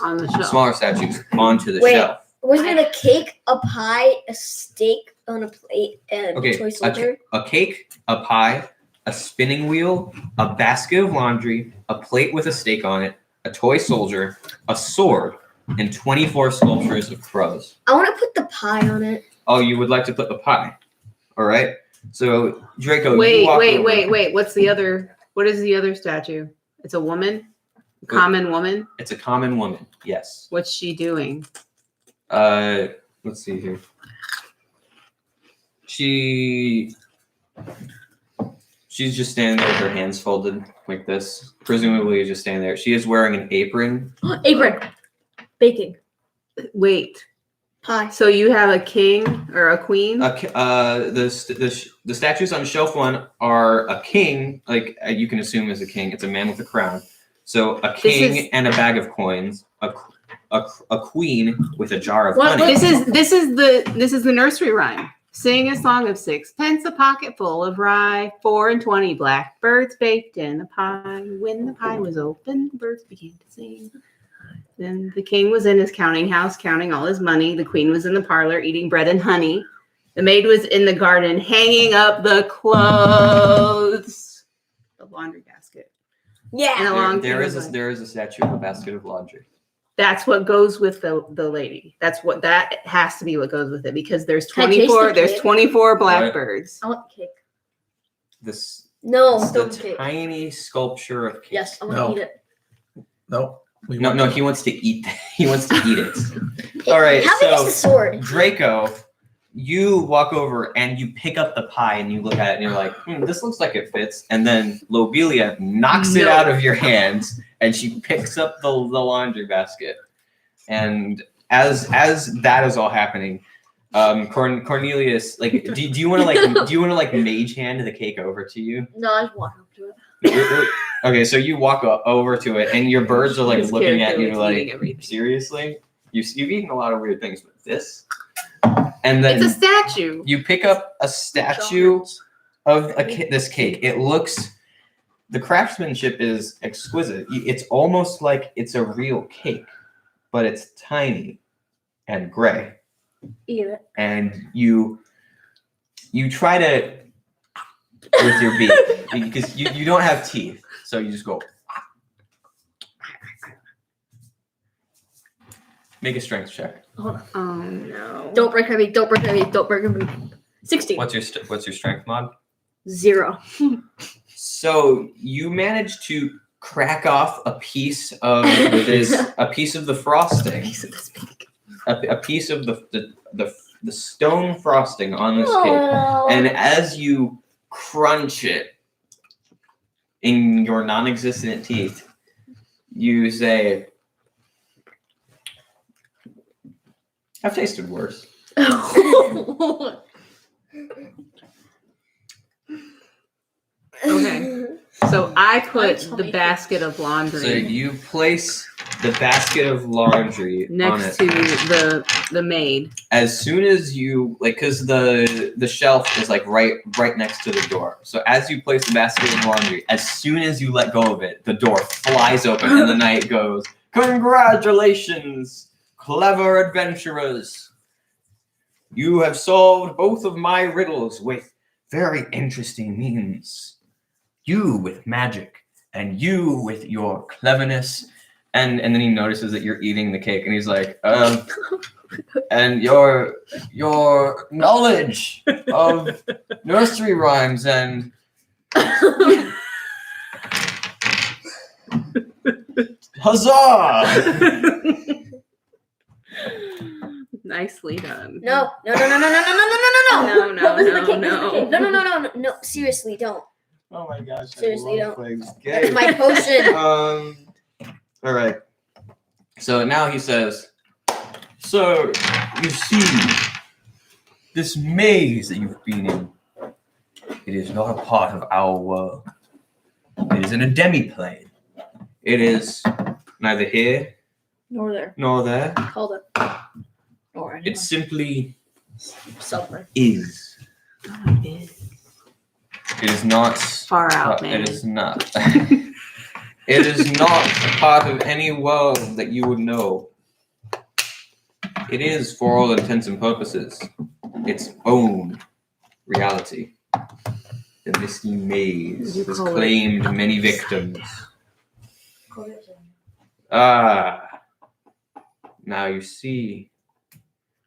On the shelf. smaller statues onto the Wait. shelf. Was it a cake, a pie, a steak on a plate, and Okay, a toy soldier? A cake, a pie, a spinning wheel, a basket of laundry, a plate with a steak on it, a toy soldier, a sword, and 24 sculptures of crows. I want to put the pie on it. Oh, you would like to put the pie. All right. So, Draco, you Wait. walk over. What is the other statue? It's a woman? A common woman? It's a common woman. Yes. What's she doing? Let's see here. She's just standing there with her hands folded like this. Presumably just standing there. She is wearing an apron. Apron. Baking. Wait. Pie. So you have a king or a queen? The statues on shelf 1 are a king, like you can assume is a king. It's a man with a crown. So a king and a bag of coins. A queen with a jar of What? honey. This is the nursery rhyme. Sing a song of 6pence, a pocket full of rye, 4 and 20 blackbirds baked in a pie. When the pie was open, the birds began to sing. Then the king was in his counting house, counting all his money. The queen was in the parlor, eating bread and honey. The maid was in the garden, hanging up the clothes. The laundry basket. Yeah. And a long There is table. a statue of a basket of laundry. That's what goes with the lady. That has to be what goes with it because there's Can I taste 24. the There's cake? 24 blackbirds. I want the cake. This No, is stone the cake. tiny sculpture of cake. Yes, I want No. to eat it. No. No, he wants to eat. He wants to eat it. All right, How big so- is the sword? Draco, you walk over and you pick up the pie and you look at it and you're like, this looks like it fits. And then Lobelia knocks it No. out of your hands and she picks up the laundry basket. And as that is all happening, Cornelius, like, do you want to like mage hand the cake over to you? No, I just walk up to it. Okay, so you walk over to it and your birds are like His looking at character you was like, eating everything. seriously? You've eaten a lot of weird things, but this? And then It's a statue. you pick up a statue of this cake. It looks, the craftsmanship is exquisite. It's almost like it's a real cake, but it's tiny. and gray. Eat it. And you try to with your beak because you don't have teeth, so you just go. Make a strength check. Hold on. Oh no. Don't break my beak. Don't break my beak. Don't break my beak. 16. What's your strength mod? 0. So you managed to crack off a piece of a piece of the frosting, Piece of this beak. a piece of the stone frosting on this cake, Oh. and as you crunch it in your non-existent teeth, you say, "I've tasted worse." Okay. So I put My the tummy basket of So laundry you place the basket of laundry on next it. to the maid. As soon as you because the shelf is like right next to the door. So as you place the basket of laundry, as soon as you let go of it, the door flies open and the knight goes, "Congratulations, clever adventurers! You have solved both of my riddles with very interesting means. You with magic, and you with your cleverness." And then he notices that you're eating the cake, and he's like, "And your knowledge of nursery rhymes and huzzah!" Nicely done. No. No, What was the cake? no. No. Seriously, don't. Oh my gosh! Seriously, don't. playing this That's game. my potion. All right. So now he says, "So you see, this maze that you've been in, it is not a part of our world. It is in a demi-plane. It is neither here Nor there. nor there. Called it. Or anywhere. It simply somewhere. is. It is not Far out, man. It is not. It is not part of any world that you would know. It is, for all intents and purposes, its own reality. The Misty Maze You has call it- claimed many victims. Ah, now you see.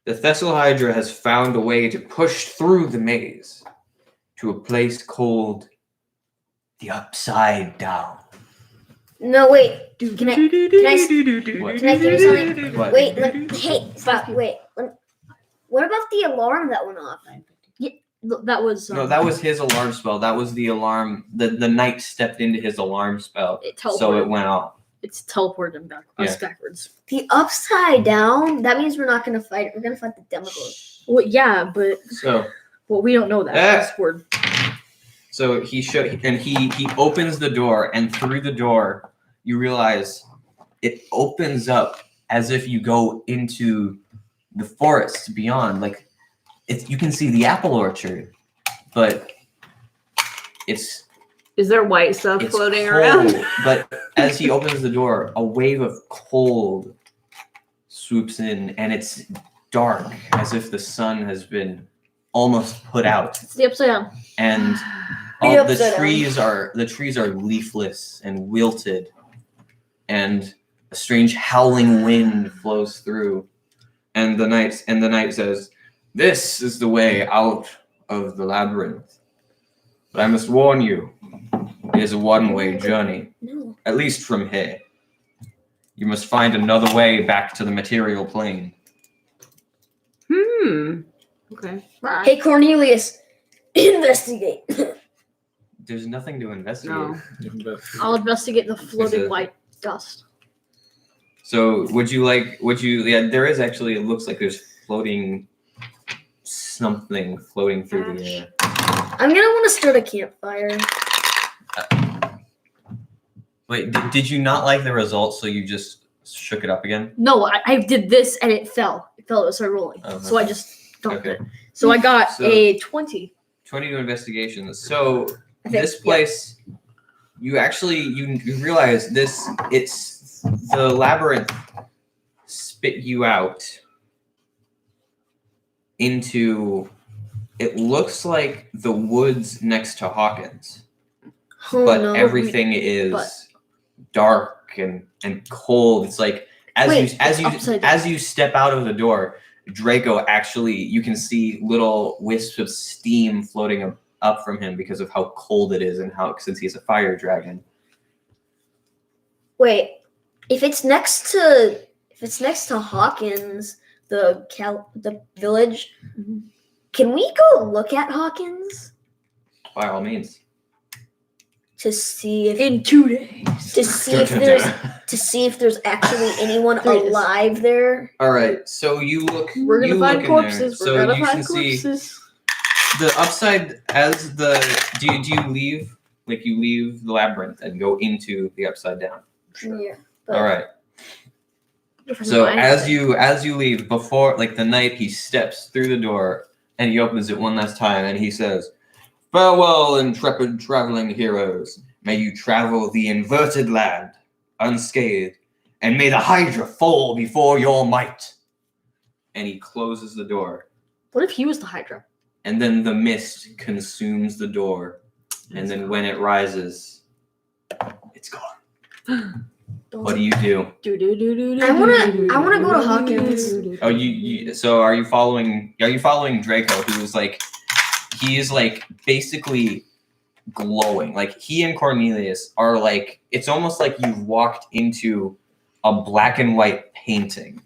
The Thessal Hydra has found a way to push through the maze to a place called the Upside Down. No, wait. Can I give you something? What? Wait. Hey, stop. Wait. What about the alarm that went off? That was. No, that was his alarm spell. That was the alarm. The knight stepped into his alarm spell, It so teleported. it went off. It's teleported back, us backwards. The upside down? That means we're not gonna fight. We're gonna fight the Demogorgon. Well, yeah, but So we don't know that. That's word. So he opens the door, and through the door, you realize it opens up as if you go into the forest beyond. Like you can see the apple orchard, but it's Is there white stuff it's floating cold. around? But as he opens the door, a wave of cold swoops in, and it's dark, as if the sun has been almost put out. It's the upside down. And The all the upside trees are leafless and wilted, and a strange howling wind flows through. And the knight says, "This is the way out of the labyrinth. But I must warn you, it is a one-way journey, No. at least from here. You must find another way back to the material plane." Okay. Hey, Cornelius, investigate. There's nothing to investigate. No. I'll investigate the floating a- white dust. So there is actually, it looks like there's floating something floating through the air. I'm gonna want to start a campfire. Wait, did you not like the results, so you just shook it up again? No, I did this and it fell. It started rolling. Oh, So I okay. just dumped Okay. it. So I got So- a 20. 22 investigations. So I think, this place, you realize it's the labyrinth spit you out into, it looks like the woods next to Hawkins, Oh, but no. everything is but- dark and cold. It's like Wait, as you step out of the door, Draco actually, you can see little wisps of steam floating up from him because of how cold it is and since he's a fire dragon. Wait, if it's next to Hawkins, the village, can we go look at Hawkins By all means. to see if In 2 days. to see if there's actually anyone 3 days. alive there? All right, so you look. We're gonna you find look in there. corpses. So We're gonna you find can see corpses. the upside as the. Do you leave? Like you leave the labyrinth and go into the upside down. Yeah. All right. So as you leave, before like the knight, he steps through the door and he opens it one last time and he says, "Farewell, intrepid traveling heroes. May you travel the inverted land unscathed, and may the Hydra fall before your might." And he closes the door, What if he was the Hydra? and then the mist consumes the door, and then when it rises, it's gone. What do you do? I wanna go to Hawkins. Oh, you so are you following Draco, who's like, he is like basically glowing. Like he and Cornelius are like, it's almost like you've walked into a black and white painting,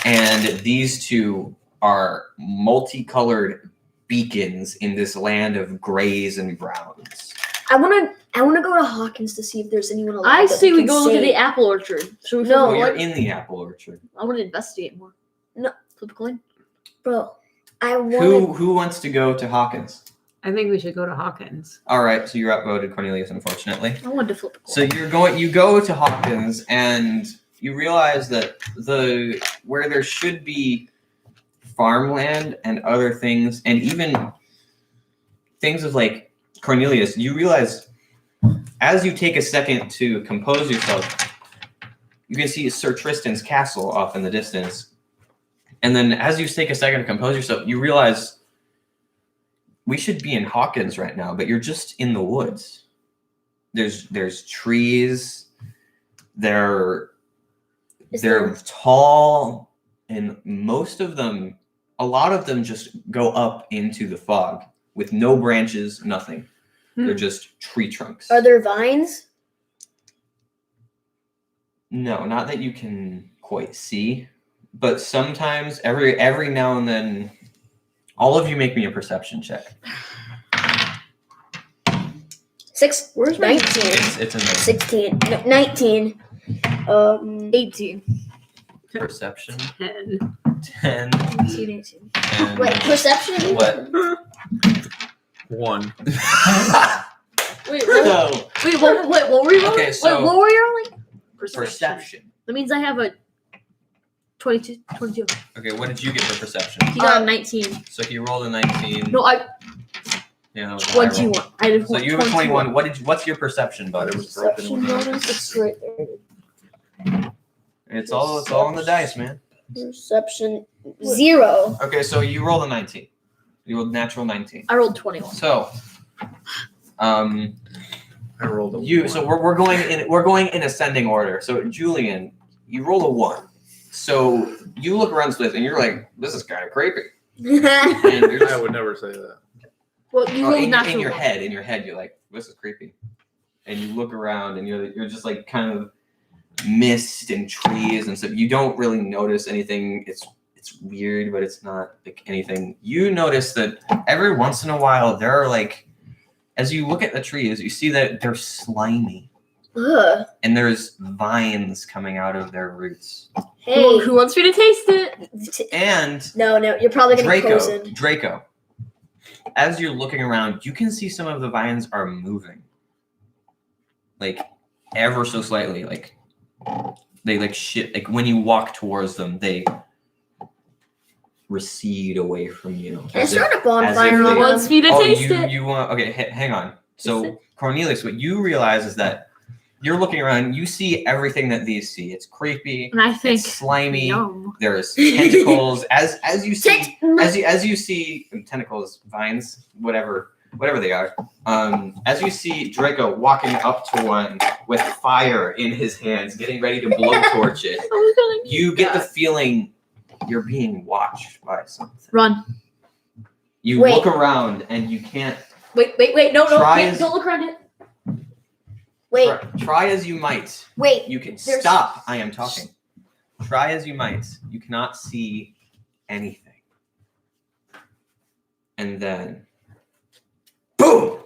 and these two are multicolored beacons in this land of grays and browns. I wanna go to Hawkins to see if there's anyone alive. I that say we can go look at save. the apple orchard. Should we No, Oh, flip a you're coin? in the apple orchard. I want to investigate more. No. Flip a coin. Bro, I want. Who wants to go to Hawkins? I think we should go to Hawkins. All right, so you're outvoted, Cornelius, unfortunately. I wanted to flip a coin. So you go to Hawkins and you realize that where there should be farmland and other things, and even things of like Cornelius, you realize as you take a second to compose yourself, you can see Sir Tristan's castle off in the distance. And then as you take a second to compose yourself, you realize we should be in Hawkins right now, but you're just in the woods. There's trees. They're tall, and a lot of them just go up into the fog with no branches, nothing. They're just tree trunks. Are there vines? No, not that you can quite see, but sometimes every now and then, all of you make me a perception check. 6. Where's my 19. It's in the 16. No, 19. 18. perception. 10. 10. 18. And Wait, perception? what? 1. Wait, So what were you rolling? Okay, so- Wait, what were you rolling? perception. That means I have a 22. Okay, what did you get for perception? He got a 19. So he rolled a 19. No, I Yeah, that was a high roll. 21. I did So you have 21. What's your perception bonus? Perception bonus? It's right there. It's all on the dice, man. Perception 0. Okay, so you rolled a 19. You rolled natural 19. I rolled 21. So, I rolled a 1. so we're going in ascending order. So Julian, you rolled a 1. So you look around this place and you're like, this is kind of creepy. And you're I just, would never say that. Well, you rolled natural. in your head, you're like, this is creepy. And you look around and you're just like kind of mist and trees and stuff. You don't really notice anything. It's weird, but it's not like anything. You notice that every once in a while there are like, as you look at the trees, you see that they're slimy Ugh. and there's vines coming out of their roots. Hey. Who wants me to taste it? And No, you're probably gonna be poisoned. Draco, as you're looking around, you can see some of the vines are moving, like ever so slightly. Like they like shit. Like when you walk towards them, they recede away from you. Can I as if- start a as bonfire if on they- Wants me to Oh, taste it. you want? Okay, hang on. Taste So it. Cornelius, what you realize is that you're looking around. You see everything that these see. It's creepy. And I think It's slimy. yum. There's tentacles. As you see, as you see tentacles, vines, whatever they are. As you see Draco walking up to one with fire in his hands, getting ready to blowtorch it, you get the feeling you're being watched by something. Run. You Wait. look around and you can't. Wait. No. Try Can't, as- don't look around it. Wait, Try as you might. wait. You can There's- stop. I am talking. Try as you might. You cannot see anything. And then, boom!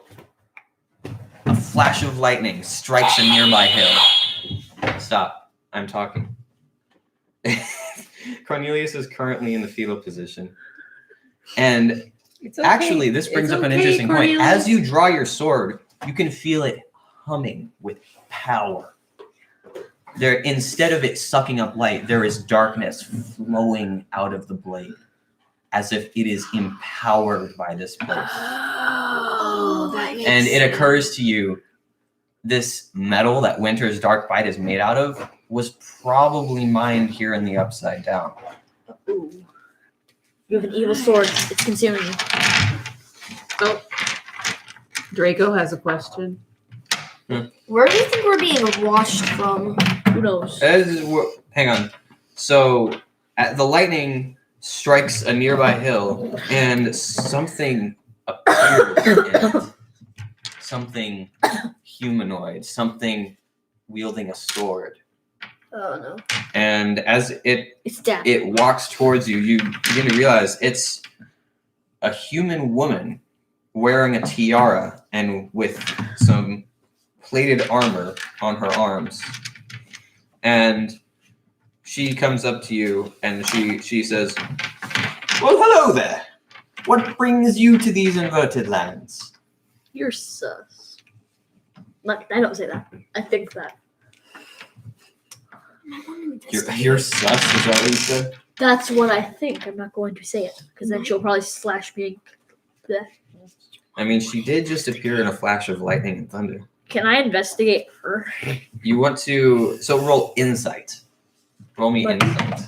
A flash of lightning strikes a nearby hill. Stop. I'm talking. Cornelius is currently in the fetal position. And It's okay. actually, this brings It's up an okay, interesting point. Cornelius. As you draw your sword, you can feel it humming with power. There, instead of it sucking up light, there is darkness flowing out of the blade, as if it is empowered by this place. Oh, that makes And it sense. occurs to you, this metal that Winter's Dark Bite is made out of was probably mined here in the Upside Down. Ooh. You have an evil sword. It's consuming you. Oh, Draco has a question. Where do you think we're being watched from? Who knows? Hang on. So, the lightning strikes a nearby hill, and something appears in it. Something humanoid, something wielding a sword. Oh no. And as It's death. it walks towards you, you begin to realize it's a human woman wearing a tiara and with some plated armor on her arms. And she comes up to you and she says, "Well, hello there. What brings you to these inverted lands?" You're sus. Like, I don't say that. I think that. You're sus, is that what you said? That's what I think. I'm not going to say it because then she'll probably slash me. Bleh. I mean, she did just appear in a flash of lightning and thunder. Can I investigate her? You want to... So roll insight. Roll me What? insight.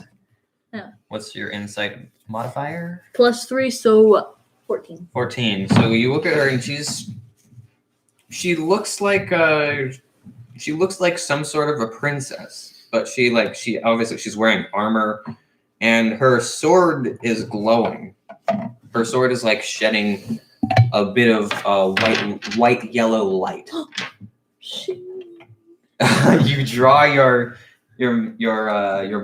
Yeah. What's your insight modifier? +3, so 14. 14. So you look at her and she looks like some sort of a princess, but she obviously she's wearing armor and her sword is glowing. Her sword is like shedding a bit of white yellow light. You draw your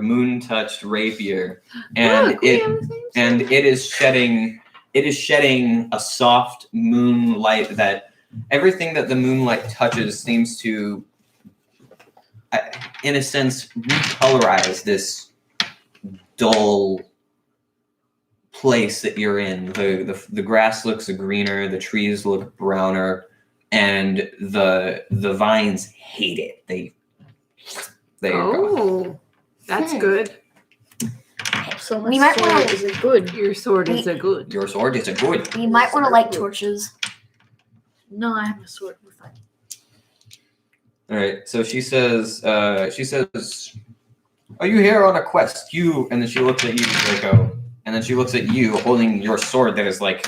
moon touched rapier and Look, we have the same sword. it is shedding a soft moonlight that everything that the moonlight touches seems to, in a sense, recolorize this dull place that you're in. The grass looks greener, the trees look browner, and the vines hate it. They Oh, that's good. So We my might sword wanna- is a good. Your sword is a good. Your sword is a good. We might want to light torches. No, I have a sword. We're fine. All right. So she says, "Are you here on a quest?" You, and then she looks at you, Draco, and then she looks at you holding your sword that is like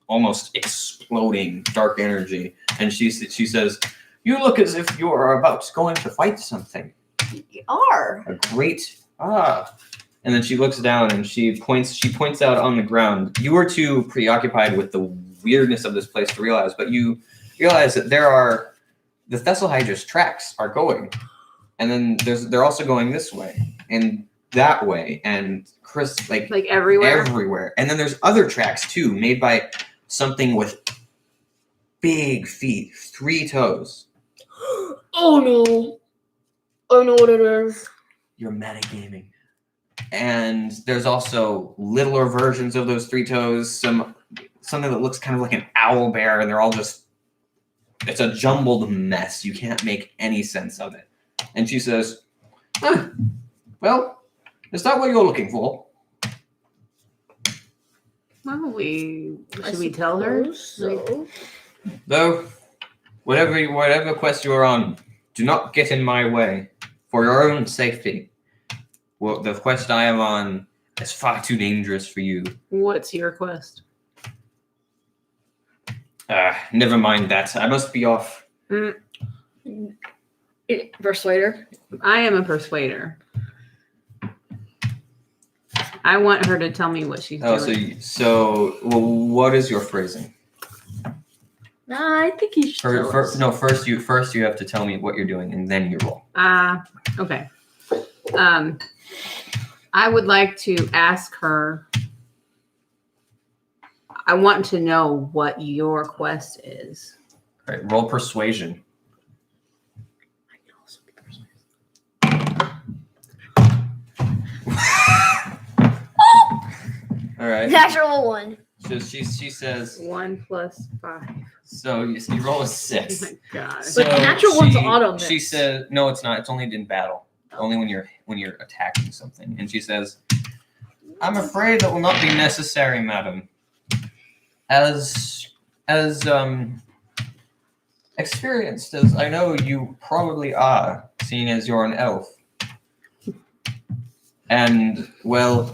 almost exploding dark energy, and she says, "You look as if you are about going to fight something. We are. A great And then she looks down and she points out on the ground. You are too preoccupied with the weirdness of this place to realize, but you realize that the Thessalhydra's tracks are going. And then they're also going this way and that way and Chris Like everywhere. everywhere. And then there's other tracks too, made by something with big feet, 3 toes. Oh no. I know what it is. You're metagaming. And there's also littler versions of those 3 toes, something that looks kind of like an owl bear, and they're all just, it's a jumbled mess. You can't make any sense of it. And she says, well, is that what you're looking for? Well, should we tell her? So Though, whatever quest you're on, do not get in my way. For your own safety. Well, the quest I am on is far too dangerous for you. What's your quest? Never mind that. I must be off. Persuader. I am a persuader. I want her to tell me what she's doing. Well, what is your phrasing? Nah, I think you should. First you have to tell me what you're doing, and then you roll. Okay. I would like to ask her. I want to know what your quest is. All right, roll persuasion. All right. Natural one. So she says. 1 plus 5. So you roll a Oh 6. my god. So But natural one's auto miss. She says, "No, it's not. It's only in battle. Only when you're attacking something." And she says, "I'm afraid that will not be necessary, madam. As experienced as I know you probably are, seeing as you're an elf. And well,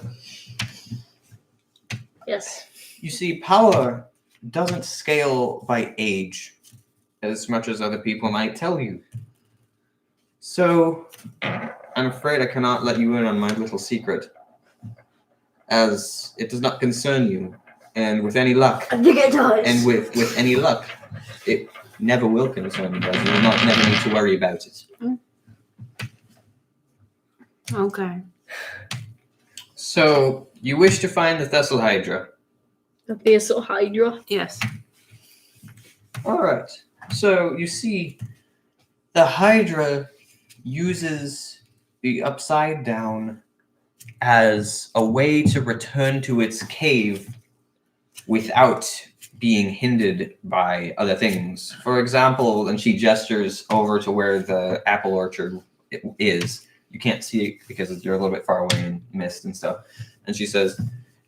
Yes. you see, power doesn't scale by age, as much as other people might tell you. So, I'm afraid I cannot let you in on my little secret, as it does not concern you. And with any luck, I think it does. and with any luck, it never will concern you guys. You will never need to worry about it. Okay. So, you wish to find the Thessal Hydra. The Thessal Hydra. Yes. All right. So, you see, the Hydra uses the Upside Down as a way to return to its cave without being hindered by other things. For example, and she gestures over to where the apple orchard is. You can't see it because you're a little bit far away in mist and stuff. And she says,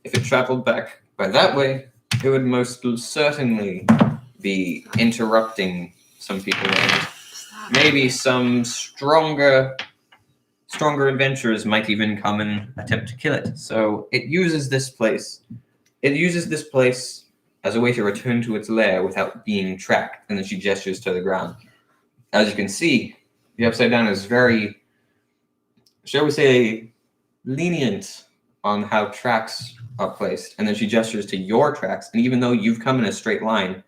if it traveled back by that way, it would most certainly be interrupting some people. And maybe some stronger adventurers might even come and attempt to kill it. So it uses this place. It uses this place as a way to return to its lair without being tracked. And then she gestures to the ground. As you can see, the Upside Down is very, shall we say, lenient on how tracks are placed. And then she gestures to your tracks. And even though you've come in a straight line,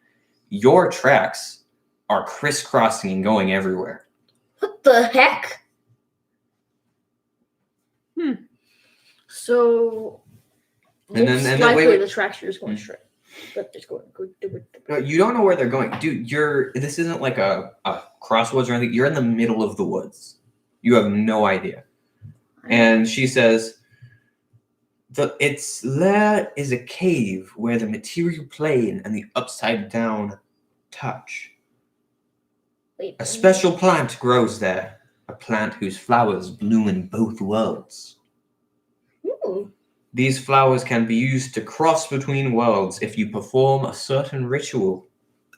your tracks are crisscrossing and going everywhere. What the heck? So And then- most and then- likely wait. the tracks are just going straight. But just going. You don't know where they're going. Dude, this isn't like a crossroads or anything. You're in the middle of the woods. You have no idea. And she says, its lair is a cave where the material plane and the Upside Down touch. Wait. A special plant grows there. A plant whose flowers bloom in both worlds. Ooh. These flowers can be used to cross between worlds if you perform a certain ritual.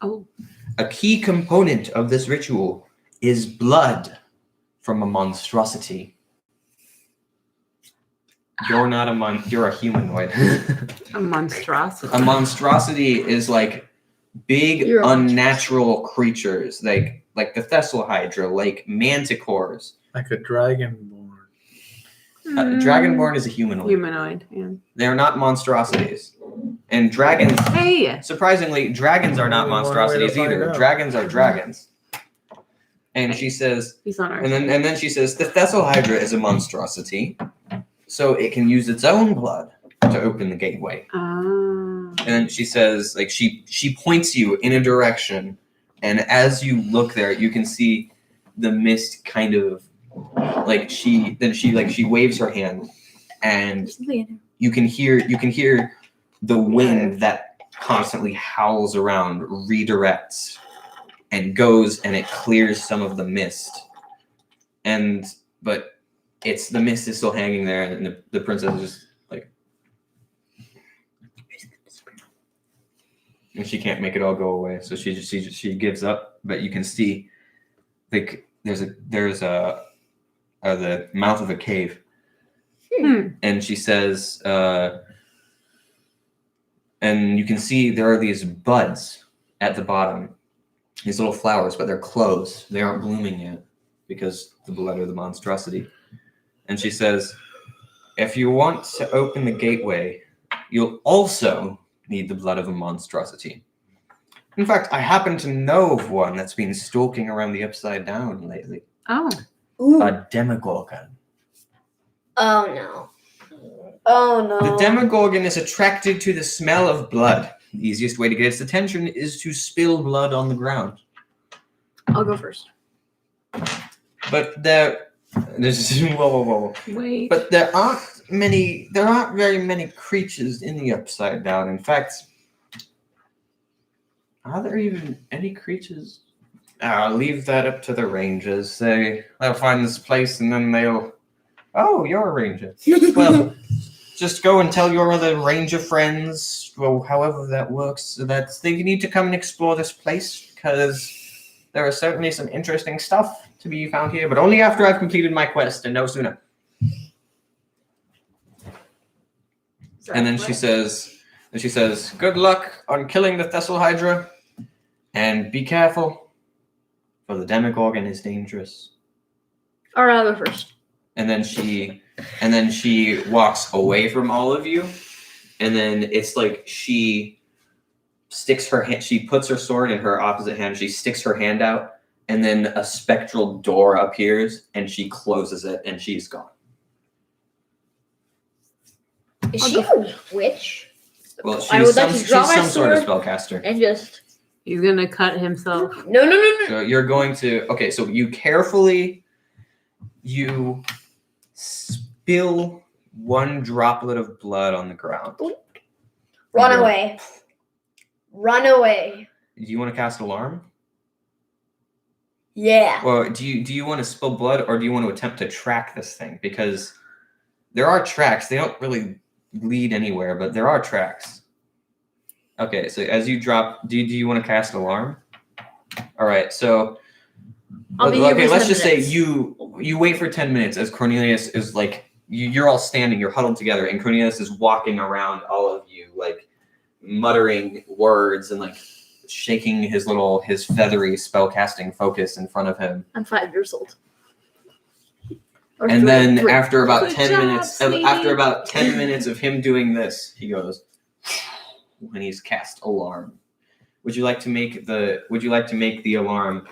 Oh. A key component of this ritual is blood from a monstrosity. You're not you're a humanoid. A monstrosity. A monstrosity is like big, You're a unnatural creatures, like the Thessal Hydra, like manticores. Like a dragonborn. Dragonborn is a humanoid. Humanoid. Yeah. They're not monstrosities. And dragons, Hey. surprisingly, dragons are not Only one way to monstrosities find either. out. Dragons are dragons. And she says, He's on our. and then she says, the Thessal Hydra is a monstrosity, so it can use its own blood to open the gateway. And then she says, like she points you in a direction, and as you look there, you can see the mist kind of like she waves her hand, and you can hear the wind that constantly howls around redirects and goes and it clears some of the mist, but the mist is still hanging there, and the princess is just like, and she can't make it all go away, so she gives up. But you can see, like, there's the mouth of a cave. And she says, and you can see there are these buds at the bottom, these little flowers, but they're closed. They aren't blooming yet because the blood of the monstrosity. And she says, if you want to open the gateway, you'll also need the blood of a monstrosity. In fact, I happen to know of one that's been stalking around the Upside Down lately. Oh. Ooh. A Demogorgon. Oh no. Oh no. The Demogorgon is attracted to the smell of blood. The easiest way to get its attention is to spill blood on the ground. I'll go first. But whoa. Wait. But there aren't very many creatures in the Upside Down. In fact, are there even any creatures? I'll leave that up to the rangers. They'll find this place and then they'll... Oh, you're a ranger. Well, just go and tell your other ranger friends, or however that works, that they need to come and explore this place, because there is certainly some interesting stuff to be found here, but only after I've completed my quest, and no sooner. And then she says, good luck on killing the Thessal Hydra, and be careful, for the Demogorgon is dangerous. All right, I'll go first. And then she walks away from all of you, and then it's like she sticks her hand, she puts her sword in her opposite hand, she sticks her hand out, and then a spectral door appears, and she closes it, and she's gone. Is she a witch? Well, I would she's like to draw my some sort of sword spellcaster. and just He's gonna cut himself. No. So you're going to, okay, so you carefully, you spill one droplet of blood on the ground. Run away. Run away. Do you want to cast Alarm? Yeah. Well, do you want to spill blood, or do you want to attempt to track this thing? Because there are tracks. They don't really lead anywhere, but there are tracks. Okay, so as you drop, do you want to cast Alarm? All right, so I'll be here okay, for let's 10 just minutes. say you wait for 10 minutes as Cornelius is like, you're all standing, you're huddled together, and Cornelius is walking around all of you, like muttering words and like shaking his feathery spellcasting focus in front of him. I'm 5 years old. Or And three- then three. after about Good 10 job, minutes, sweetie. after about 10 minutes of him doing this, he goes, when he's cast Alarm. Would you like to make the alarm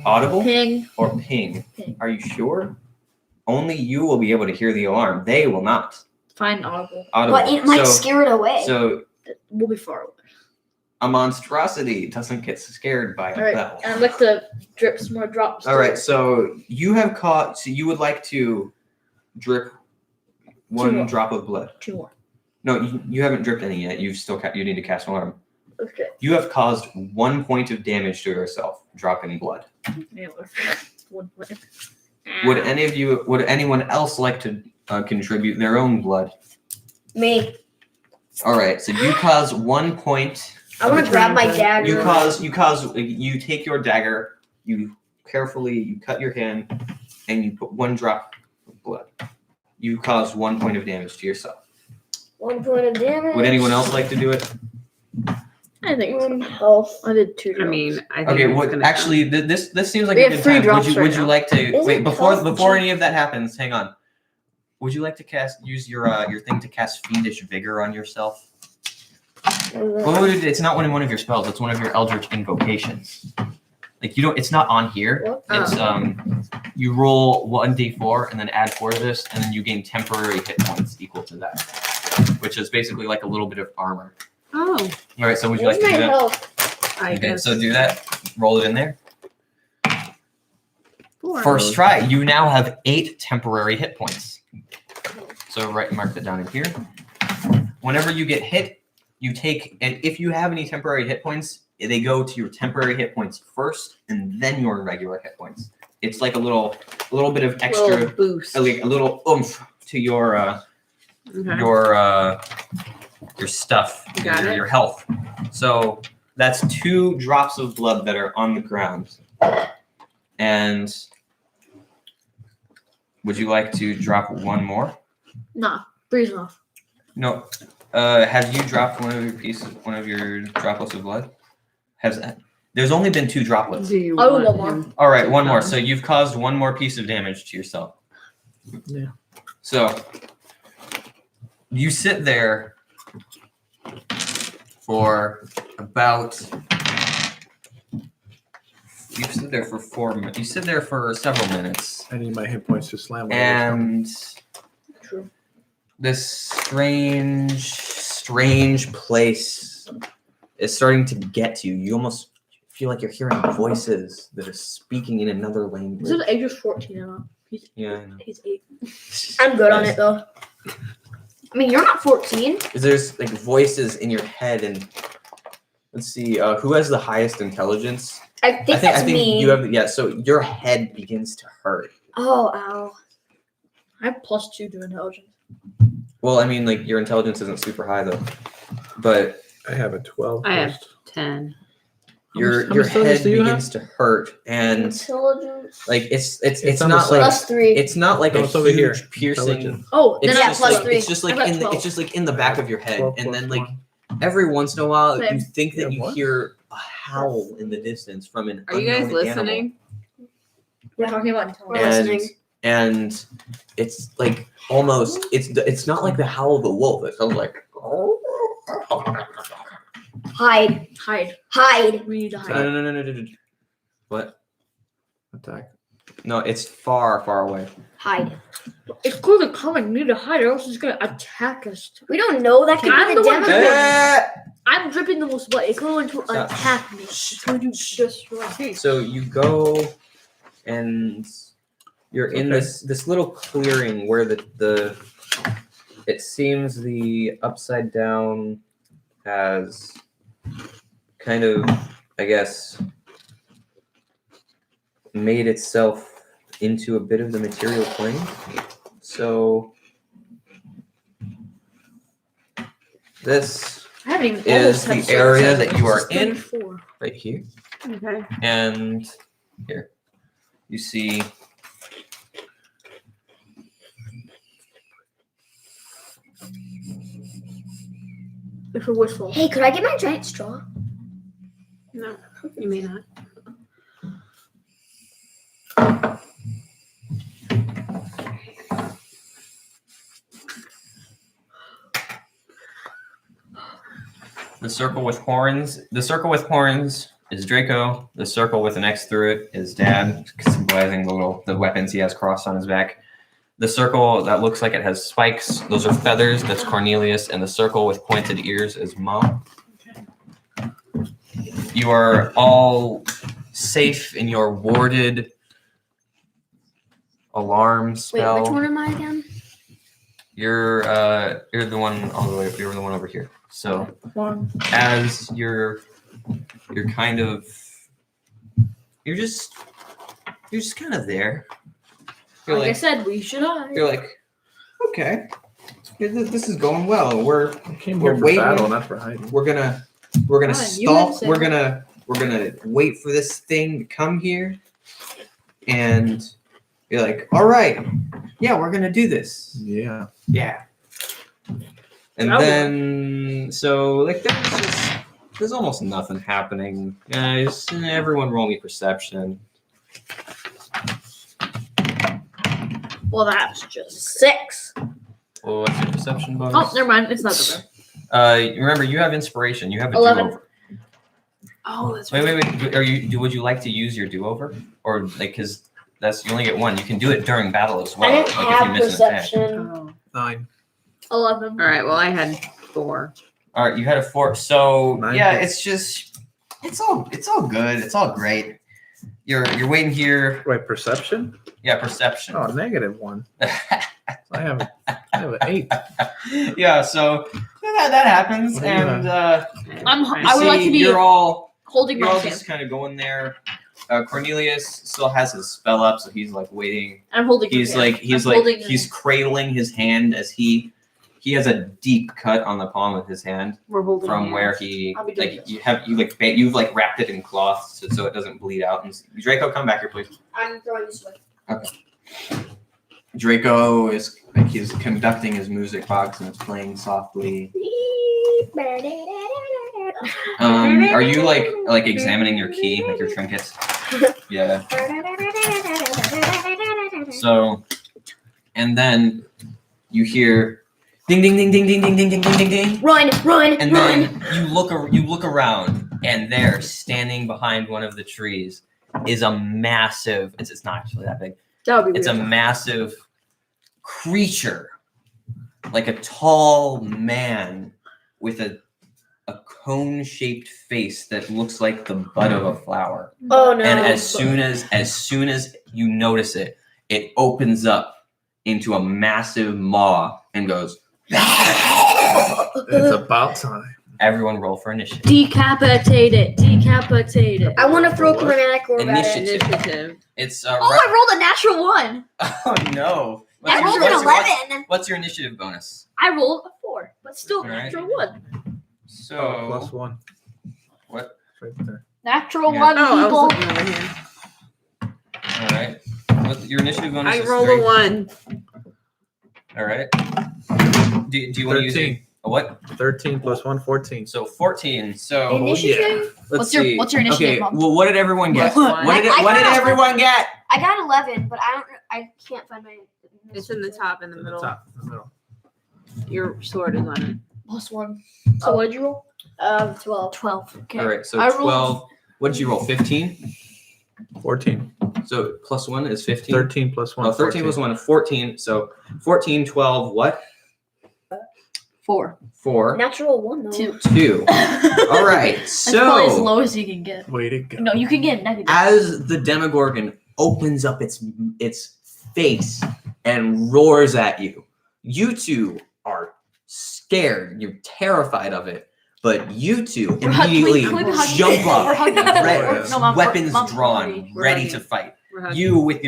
audible Ping. or ping? Ping. Are you sure? Only you will be able to hear the alarm. They will not. Fine, audible. Audible. But it might scare it away. So We'll be far away. a monstrosity doesn't get scared by a All right, bell. and I'd like to drip some more drops. All right, so you have caught. So you would like to drip one more. drop of blood. 2 more. No, you haven't dripped any yet. You need to cast Alarm. Okay. You have caused 1 point of damage to yourself, dropping blood. Anyway. 1 point. Would anyone else like to contribute their own blood? Me. All right, so you cause 1 point. I want to grab my dagger. You take your dagger, you cut your hand, and you put 1 drop of blood. You cause 1 point of damage to yourself. 1 point of damage. Would anyone else like to do it? I think so. 1 health. I did 2 I drops. mean, I think Okay, it's what gonna actually this seems like We a have good 3 time. drops Would right you now. like to Is wait it before health? any of that happens? Hang on. Would you like to use your thing to cast Fiendish Vigor on yourself? It's not one of your spells. It's one of your Eldritch invocations. Like it's not on here. What? It's you roll 1d4 and then add 4 to this, and then you gain temporary hit points equal to that, which is basically like a little bit of armor. Oh, All right, so would you Where's like to my do that? health? I Okay, guess. so do that. Roll it in there. 4. First try. You now have 8 temporary hit points. So mark that down in here. Whenever you get hit, you take, and if you have any temporary hit points, they go to your temporary hit points first, and then your regular hit points. It's like a little bit of extra, Little boost. like a little oomph to your Okay. your stuff, Got it. your health. So that's 2 drops of blood that are on the ground, and would you like to drop one more? Nah, three's enough. No. Have you dropped one of your droplets of blood? There's only been 2 droplets. Do you I will want one him? All right, one more. So you've caused one more piece of damage to yourself. Yeah. So you sit there for about. You sit there for 4 minutes. You sit there for several minutes, I need my hit points to slam. and True. this strange place is starting to get to you. You almost feel like you're hearing voices that are speaking in another language. This is age of 14 and up. Yeah, I know. He's 8. I'm good on it though. I mean, you're not 14. There's like voices in your head, and let's see, who has the highest intelligence? I think that's me. You have, yeah. So your head begins to hurt. Oh, ow. I have +2 to intelligence. Well, I mean, like your intelligence isn't super high though, but I have a 12. I have first. 10. your much intelligence head do you have? begins to hurt, and Intelligence. like it's on the not like +3. it's not like No, a it's over here. huge piercing. Intelligence. Oh, It's then Yeah, just plus like 3. it's just like I got in the 12. it's just like in the back of your head, 12 and plus then like 1. every once in a while Same. you think that Yeah, you what? hear a howl in the distance from an Are you guys unknown animal. listening? we're talking about We're intelligence. and listening. it's like almost it's not like the howl of a wolf. It sounds like Hide. Hide. We need to no hide. no. What? Attack. No, it's far away. Hide. It's clearly coming. We need to hide, or else it's gonna attack us. We don't know. That could I'm be the the one demo. I'm dripping the most blood. It's going to Stop. attack me. It's going to destroy. So you go and you're in Okay. this little clearing where the it seems the upside down has kind of, I guess, made itself into a bit of the material plane. So this I haven't even is almost had the sex area yet. that you are It's in. 34. right here. Okay. And here, you see It's a whistle. Hey, could I get my giant straw? No, you may not. the circle with horns. The circle with horns is Draco. The circle with an X through it is Dad, symbolizing the weapons he has crossed on his back. The circle that looks like it has spikes, those are feathers, that's Cornelius, and the circle with pointed ears is Mom. You are all safe in your warded alarm Wait, spell. which one am I again? You're the one all the way. You're the one over here. So as you're kind of you're just kind of there. You're Like I like said, we should hide. you're like okay, this is going well. We're I came We're here for waiting. battle, not for hiding. we're gonna Fine, you stalk. win, We're Sam. gonna wait for this thing to come here, and you're like, all right, yeah, we're gonna do this. Yeah. Yeah. And That then, so like there's almost nothing happening. Everyone roll me perception. Well, that's just. 6. Well, what's your perception bonus? Oh, never mind. It's not that bad. Remember, you have inspiration. You have a 11. do-over. Oh, that's Wait. Would you like to use your do-over, or like because you only get one? You can do it during battle as well. I didn't like if you have miss an attack. perception. Oh. 9. 11. All right. Well, I had 4. All right, you had a 4. So 9 yeah, hits. it's all good. It's all great. You're waiting here. Wait, perception? Yeah, perception. Oh, -1. I have an 8. Yeah, so that happens, What do you and I would like to be you're all holding my hand. just kind of going there. Cornelius still has his spell up, so he's like waiting. I'm holding. He's your hand. like he's I'm like holding your he's hand. cradling his hand as he has a deep cut on the palm of his hand We're holding from hands. where he I'll be doing like this. you've like wrapped it in cloth so it doesn't bleed out. And Draco, come back here, please. I'm throwing this way. Draco is like he's conducting his music box and it's playing softly. Are you like examining your key, like your trinkets? Yeah. So, and then you hear ding ding ding ding ding ding ding ding ding ding ding. Run, And then you look around, and there, standing behind one of the trees, is a massive. It's not actually that big. That would be It's a weird. massive creature, like a tall man with a cone-shaped face that looks like the bud of a flower. Oh no! And as soon as you notice it, it opens up into a massive maw and goes. It's about time. Everyone roll for initiative. Decapitate it. Decapitate it. I want to throw chromatic orb at it. Initiative. Initiative. It's Oh, I rolled a natural one. Oh no! I rolled an 11. What's your initiative bonus? I rolled a 4, but still All right. natural 1. So +1. what? Right there. Natural Yeah. 1, Oh, I was people. looking over here. All right. What's your initiative bonus? I is rolled 3. a 1. All right. Do you want to use 13. a what? 13 + 1, 14. So 14. So Initiative? let's What's your see. initiative, Okay. Mom? Well, what did everyone get? +1. What did I what did got a- everyone get? I got 11, but I can't find my. It's in the top, in the In the middle. top, in the middle. Your sword is on it. +1. So what did you roll? 12. 12. Okay. All right. So I rolled- 12. What did you roll? 15. 14. So +1 is 15. 13 + 1. Oh, 13 + 1 is 14. So 14, 12, what? 4. 4, Natural 1 though. 2. 2. All right. That's probably as So low as you can get. Way to go. No, you can get negative. as the Demogorgon opens up its face and roars at you, you two are scared. You're terrified of it. But you two We're hug- immediately can we hug jump each other? up, We're hugging each other. re- No, Mom, weapons Mom's drawn, already- we're ready hugging. to fight. We're hugging. You with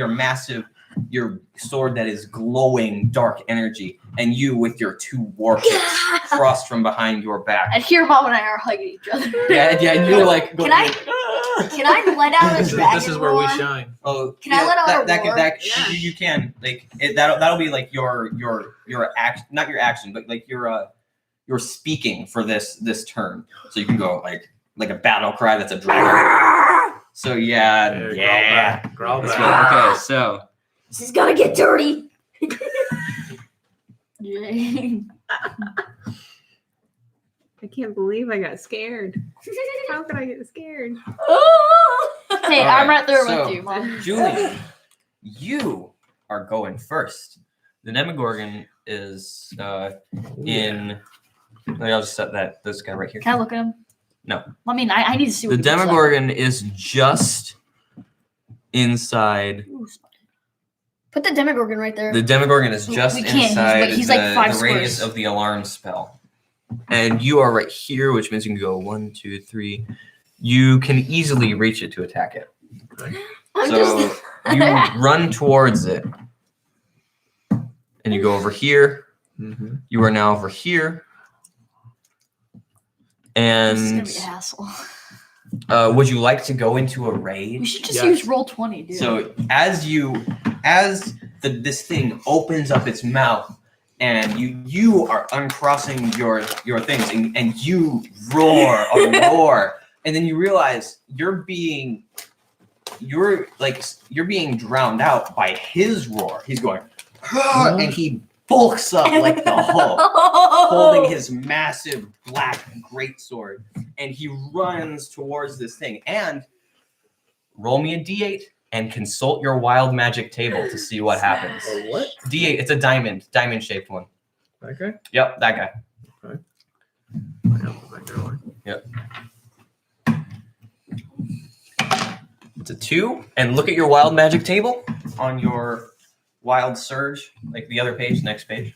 your sword that is glowing dark energy, and you with your 2 war picks crossed from behind your back. And here, Mom and I are hugging each other. Yeah, and you're like, Can I let out a This dragon is where we roar? shine. Oh, Can I let out a that, roar? Yeah. you can like that'll be like your action, not your action, but like your speaking for this turn. So you can go like a battle cry that's a dragon. So yeah. Growl Let's back. go. Okay, so This is gonna get dirty. I can't believe I got scared. How could I get scared? Hey, All I'm right, right there so- with you, Mom. Julian, you are going first. The Demogorgon is in. I'll just set this guy right here. Can I look at him? No. I mean, I need to see The what he looks like. Demogorgon is just inside. Ooh, Put the Demogorgon right there. The Demogorgon is just We can't, inside he's like 5 the radius squares. of the alarm spell. And you are right here, which means you can go 1, 2, 3. You can easily reach it to attack it. I'm So just. you run towards it. And you go over here. Mm-hmm. You are now over here. This is gonna And be a hassle. would you like to go into a We raid? should just Yes. use roll 20, dude. So as this thing opens up its mouth and you are uncrossing your things and you roar a roar, and then you realize you're being drowned out by his roar. He's going and he bulks up like the Hulk, holding his massive black greatsword, and he runs towards this thing. And roll me a d8 and consult your wild magic table to see what happens. A what? D8, it's a diamond-shaped one. That guy? Yep, that guy. It's a 2, and look at your wild magic table on your wild surge, like the other page, next page.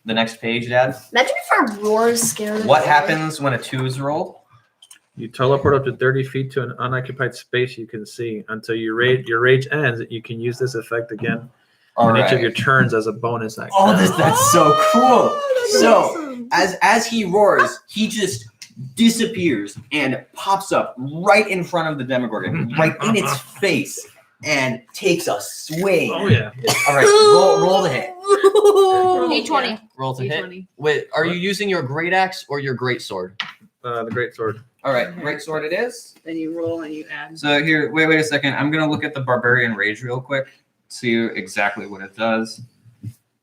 The next page, Dad. Imagine if our roars scared. What happens when a 2 is rolled? You teleport up to 30 feet to an unoccupied space you can see. Until your rage ends, you can use this effect again All on each right. of your turns as a bonus action. Oh, that's so cool. So awesome. as he roars, he just disappears and pops up right in front of the Demogorgon, right in its face. and takes a swing. Oh yeah. All right, roll to hit. D20. Roll to hit. D20. Wait, are you using your great axe or your great sword? The great sword. All right, great sword it is. Then you roll and you add. So here, wait a second. I'm gonna look at the Barbarian Rage real quick, see exactly what it does,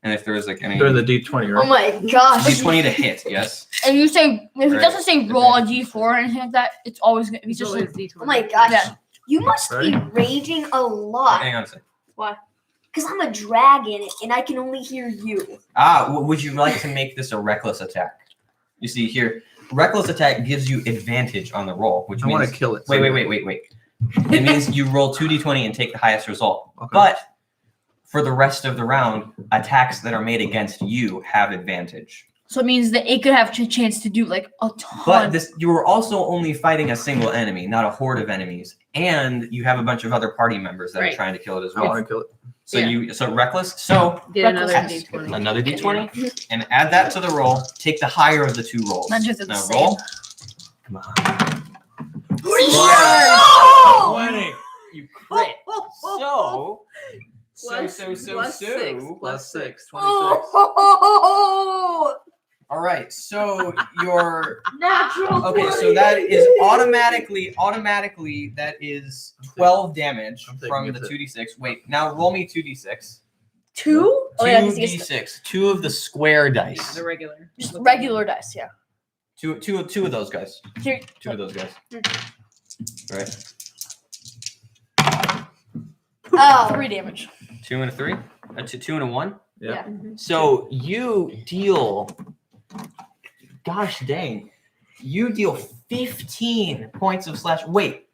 and if there's like any. During the D20, Oh right? my gosh. D20 to hit, yes. And you say if it Right. doesn't say roll a D4 or anything like that, it's always gonna be It's just always like, D20. Oh my gosh. Yeah. You must be Right. raging a lot. Hang on a second. Because I'm a dragon and I can only hear you. Would you like to make this a reckless attack? You see here, reckless attack gives you advantage on the roll, which I want means to kill it. wait. It means you roll 2d20 and take the highest result. Okay. But for the rest of the round, attacks that are made against you have advantage. so it means that it could have a chance to do like a ton. But this, you are also only fighting a single enemy, not a horde of enemies, and you have a bunch of other party members that are Right. trying to kill it as I well. want to kill it. So Yeah. so reckless. So Get another add D20. another d20 and add that to the roll. Take the higher of the two rolls. Not just at the Now same. roll. Come on. Oh! 20. You crit. So. Plus- plus six. Plus 6. 26. Oh! All right. So your Natural. okay. So that is automatically that is 12 damage I'm taking from it the to- 2d6. Wait. Now roll me 2d6. 2? Oh yeah, 'cause it gets 2d6. Two of the square Yeah, dice. the regular. just regular dice, yeah. Two of those guys. Here, Two of those guys. Right. Oh. 3 damage. 2 and a 3. Two and a 1. Yeah. So you deal. Gosh dang. You deal 15 points of slash. Wait.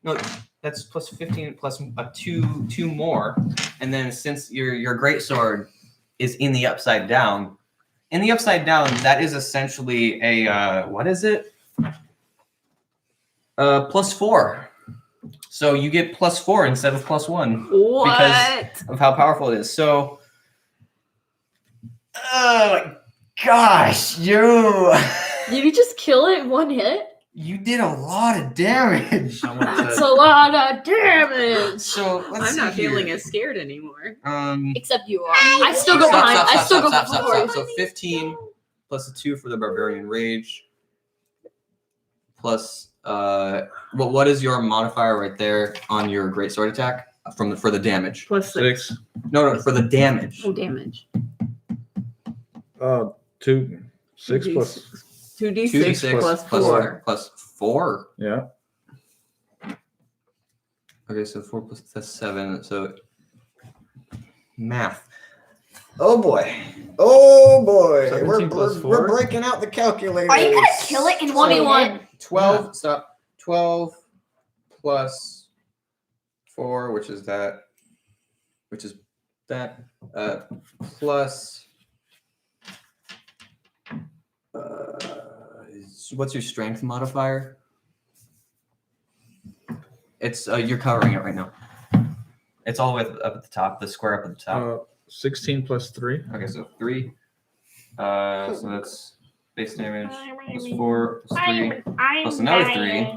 No, that's plus 15 plus a two more, and then since your greatsword is in the upside down, that is essentially a what is it? Plus 4. So you get plus 4 instead of plus 1 What? of how powerful it is. So, oh gosh, Did you just kill it in one hit? you did a lot of damage. I want That's to. a lot of damage. So let's I'm not see feeling here. as scared anymore. Except you are. I still go behind. I still go before you. So 15 plus a 2 for the Barbarian Rage. Plus, what is your modifier right there on your greatsword attack for the damage? Plus 6. 6. No, for the damage. Oh, damage. 2. 6 plus. 2d6 plus 4. plus 4. Yeah. Okay, so 4 plus that's 7. So math. Oh boy. 17 plus 4. breaking out the calculator. Are you gonna kill it in 21. 12. Stop. 12 plus 4, which is that. Plus. What's your strength modifier? It's you're covering it right now. It's all the way up at the top, the square up at the top. 16 plus 3. Okay, so 3. So that's base damage plus 4 plus 3 plus another 3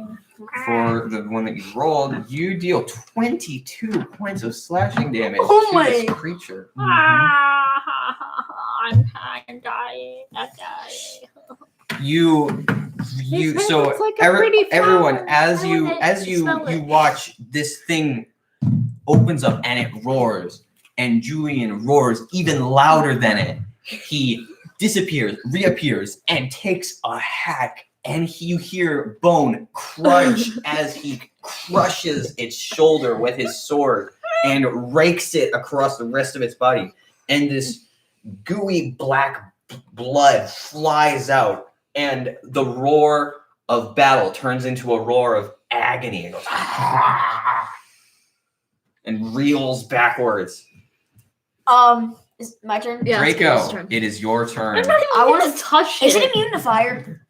for the one that you rolled. You deal 22 points of slashing damage Oh to my- this creature. I'm dying. I'm dying. You His so head looks like a pretty everyone flower. as I you want it. as you Smell you it. watch this thing opens up and it roars and Julian roars even louder than it. He disappears, reappears, and takes a hack, and you hear bone crunch as he crushes its shoulder with his sword and rakes it across the rest of its body, and this gooey black blood flies out, and the roar of battle turns into a roar of agony. It goes and reels backwards. Is my turn? Yeah, it's Draco, Grace's turn. it is your turn. I'm not even I gonna wanna- touch Is it. it immune to fire?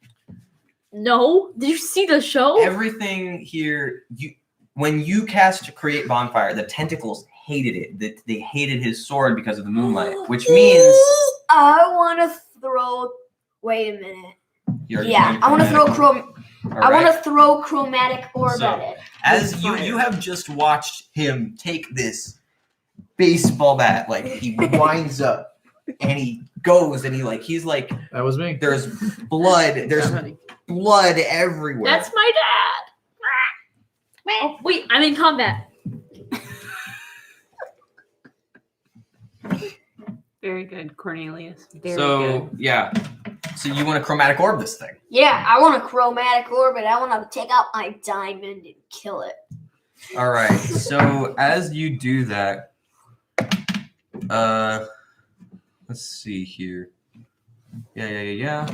No. Did you see the show? Everything here, when you cast Create Bonfire, the tentacles hated it. They hated his sword because of the moonlight, which means I want to throw. Wait a minute. you're Yeah, I want to throw All I right. want to throw chromatic orb So- at it. As you have just watched him take this baseball bat, like he winds up and he goes and he's like That was me. there's blood Honey. blood everywhere. That's my dad. Oh, wait, I'm in combat. Very good, Cornelius. Very so good. yeah. So you want to chromatic orb this thing? Yeah, I want to chromatic orb it. I want to take out my diamond and kill it. All right. So as you do that, let's see here. Yeah.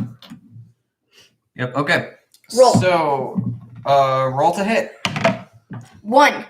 Yep. Okay. Roll. So, roll to hit. 1.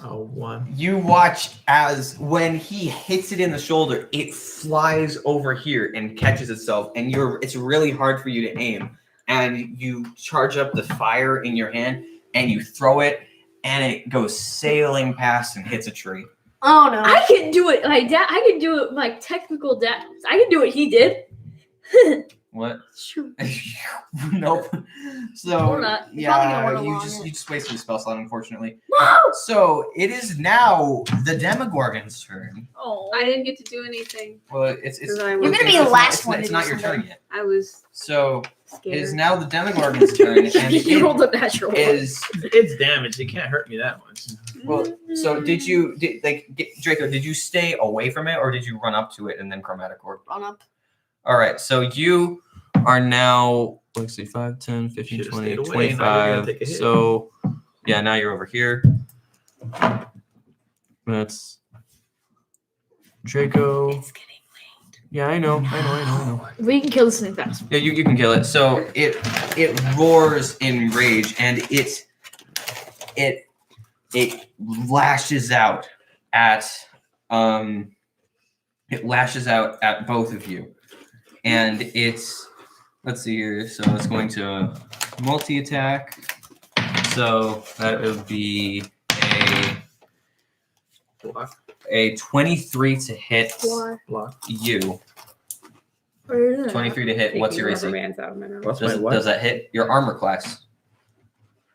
Oh, one. You watch as when he hits it in the shoulder, it flies over here and catches itself, and it's really hard for you to aim. And you charge up the fire in your hand, and you throw it, and it goes sailing past and hits a tree. Oh no. I can do it. My dad. I can do it. My technical dad. I can do what he did. What? Shoot. Nope. So Or not. You're probably gonna yeah, wanna you long just it. you just wasted a spell slot, unfortunately. No! So it is now the Demogorgon's turn. Oh. I didn't get to do anything. Well, it's Because I You're was, gonna be it's the not- last it's one not- It's to not do your something. turn yet. I was So scared. it is now the Demogorgon's turn, and you it rolled a natural one. is It's damage. It can't hurt me that much. well. So did Draco? Did you stay away from it, or did you run up to it and then chromatic orb? Run up. All right. So you are now. Let's see, 5, 10, 15, Should've 20, stayed away, now you're gonna 25. take a hit. So yeah, now you're over here. That's Draco. It's getting Yeah, I know. We can kill this thing fast. Yeah, you can kill it. So it roars in rage, and it lashes out at both of you, and let's see here. So it's going to multi-attack. So that would be a 23 to hit Block. you. 23 to hit. What's your AC? Bands out of my nose. What's my Does what? that hit your armor class?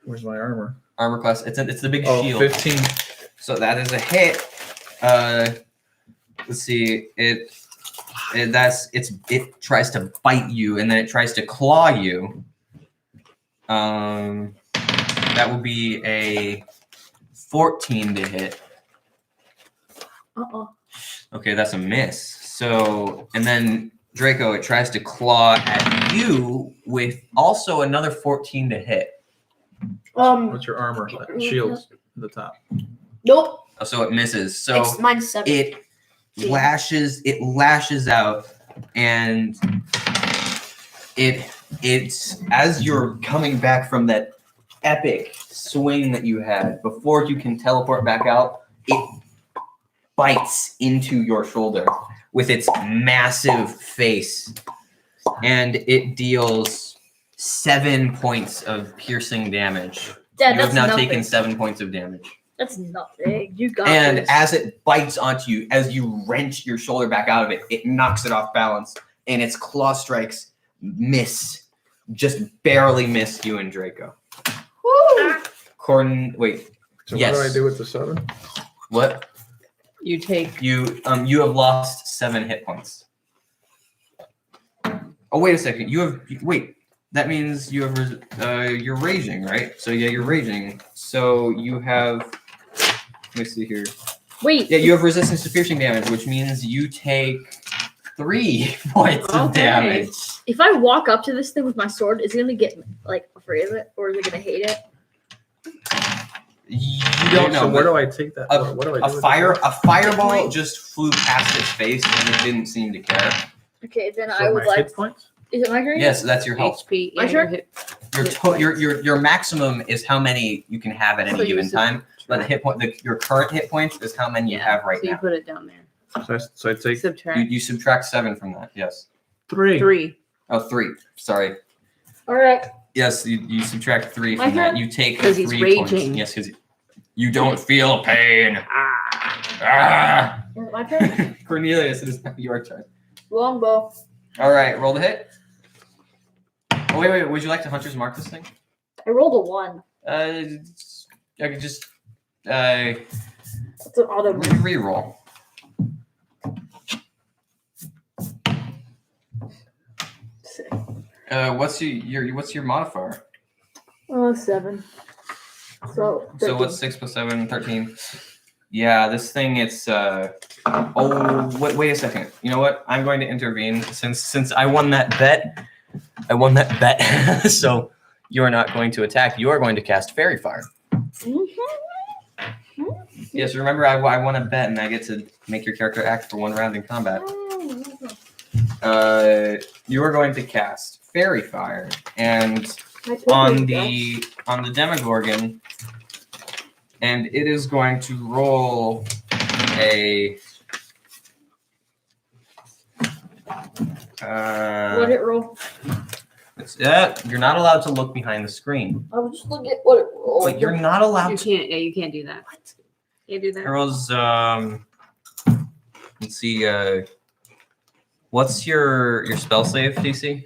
Where's my armor? Armor class. It's the big Oh, shield. 15. So that is a hit. Let's see. It tries to bite you, and then it tries to claw you. That will be a 14 to hit. Uh-oh. Okay, that's a miss. So, and then Draco, it tries to claw at you with also another 14 to hit. What's your armor? Shields at the top. Nope. So it misses. So It's mine's 7. it lashes out, and it's as you're coming back from that epic swing that you had, before you can teleport back out, it bites into your shoulder with its massive face, and it deals 7 points of piercing damage. Dad, You that's have now nothing. taken 7 points of damage. That's nothing. You got And this. as it bites onto you, as you wrench your shoulder back out of it, it knocks it off balance, and its claw strikes just barely miss you and Draco. Woo! Wait, So Yes. what do I do with the 7? You what? take You have lost 7 hit points. Oh, wait a second. That means you have you're raging, right? So yeah, you're raging. So you have. Let me see here. Wait. Yeah, you have resistance to piercing damage, which means you take 3 points of Okay. damage. If I walk up to this thing with my sword, is it gonna get like afraid of it, or is it gonna hate it? You don't know. So where but do I take that? a- What do I do a with fireball point. just flew past its face, and it didn't seem to care. Okay, then that? I So would my like. hit points? Is it my turn? Yes, that's your health. HP. My Yeah, turn? Your maximum is how many you can have at So any you given time. But the subtract. your current hit points is how many you have right So you now. put it down there. So I take Subtract You subtract 7 from that. Yes. 3. 3. Oh, 3. Sorry. All right. Yes, you subtract 3 My from that. turn? You take 'Cause he's 3 points. raging. Yes, because you don't feel pain. Ah. Is it my turn? Cornelius, it is now your turn. Longbow. All right, roll the hit. Oh, wait. Would you like to Hunter's Mark this thing? I rolled a 1. I could just It's an auto. re-roll. What's your modifier? 7. So. So 13. what's 6 plus 7? 13. Yeah, this thing. It's Oh, wait a second. You know what? I'm going to intervene since I won that bet. So you're not going to attack. You are going to cast Fairy Fire. Yes, remember I won a bet and I get to make your character act for 1 round in combat. You are going to cast Fairy Fire, and on the Demogorgon, and it is going to roll a. What did it roll? You're not allowed to look behind the screen. I was just looking at what it rolled. But you're not allowed You to. can't. Yeah, you can't do that. What? Can't do that. Girls, let's see. What's your spell save, DC?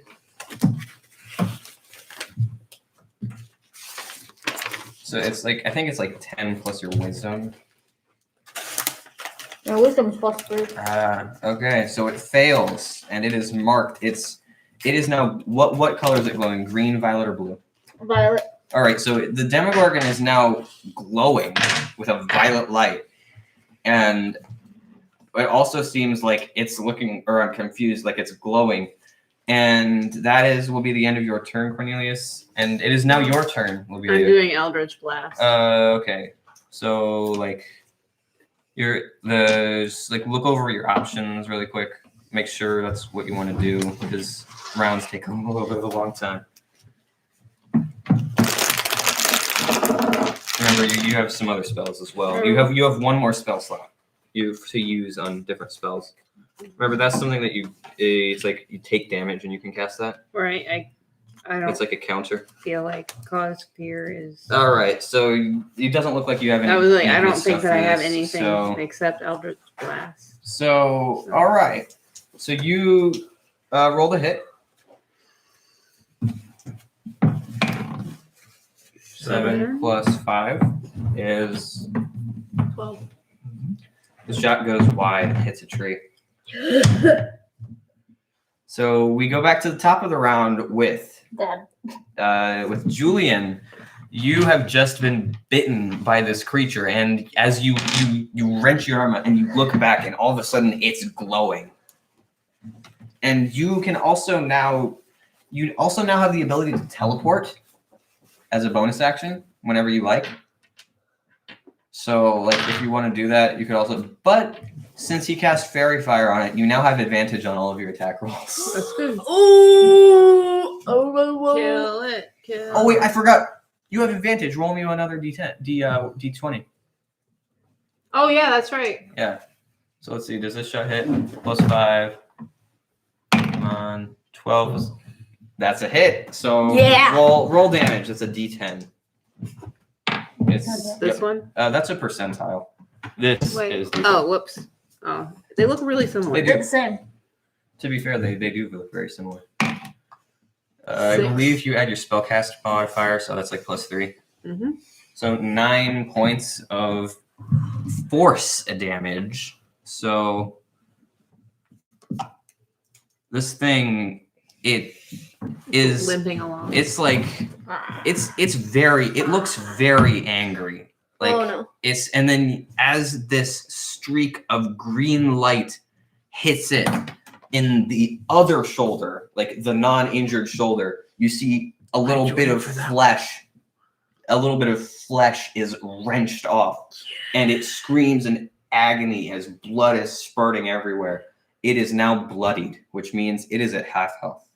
So it's like I think it's like 10 plus your wisdom. My wisdom is +3. Okay, so it fails and it is marked. It is now what color is it glowing? Green, violet, or blue? Violet. All right, so the Demogorgon is now glowing with a violet light, and it also seems like it's looking, or I'm confused, like it's glowing, and that will be the end of your turn, Cornelius. And it is now your turn, I'm Lobelia. doing Eldritch Blast. Okay, so like just like look over your options really quick. Make sure that's what you want to do because rounds take a little bit of a long time. Remember, you have some other spells as well. You have 1 more spell slot you to use on different spells. Remember, that's something that it's like you take damage and you can cast that. Right. I don't It's like a counter. feel like Cause Fear is. All right, so it doesn't look like you have any. I was like, I any don't good think stuff that I for have this, anything so- except Eldritch Blast. So, all right. So you roll the hit. 7 plus 5 is 12. the shot goes wide and hits a tree. So we go back to the top of the round with Julian. You have just been bitten by this creature, and as you wrench your arm out and you look back, and all of a sudden it's glowing. And you can also now have the ability to teleport as a bonus action whenever you like. So, like, if you want to do that, you could also. But since he cast Fairy Fire on it, you now have advantage on all of your attack rolls. That's good. Oh, Kill it. Kill Oh wait, I forgot. You have advantage. Roll me another D10, D20. Oh, yeah, that's right. Yeah. So let's see. Does this shot hit? Plus 5. Come on. 12. That's a hit. So Yeah. roll damage. That's a D10. It's This one? that's a percentile. This Wait. is. Oh, whoops. Oh, they look really similar. They do. They're the same. To be fair, they do look very similar. I 6. believe you add your spellcast modifier, so that's like plus 3. Mm-hmm. So 9 points of force damage. So this thing, it is Limping along. It's like it looks very angry. Like Oh no. and then as this streak of green light hits it in the other shoulder, like the non-injured shoulder, you see a little bit of flesh. A little bit of flesh is wrenched off, and it screams in agony as blood is spurting everywhere. It is now bloodied, which means it is at half health.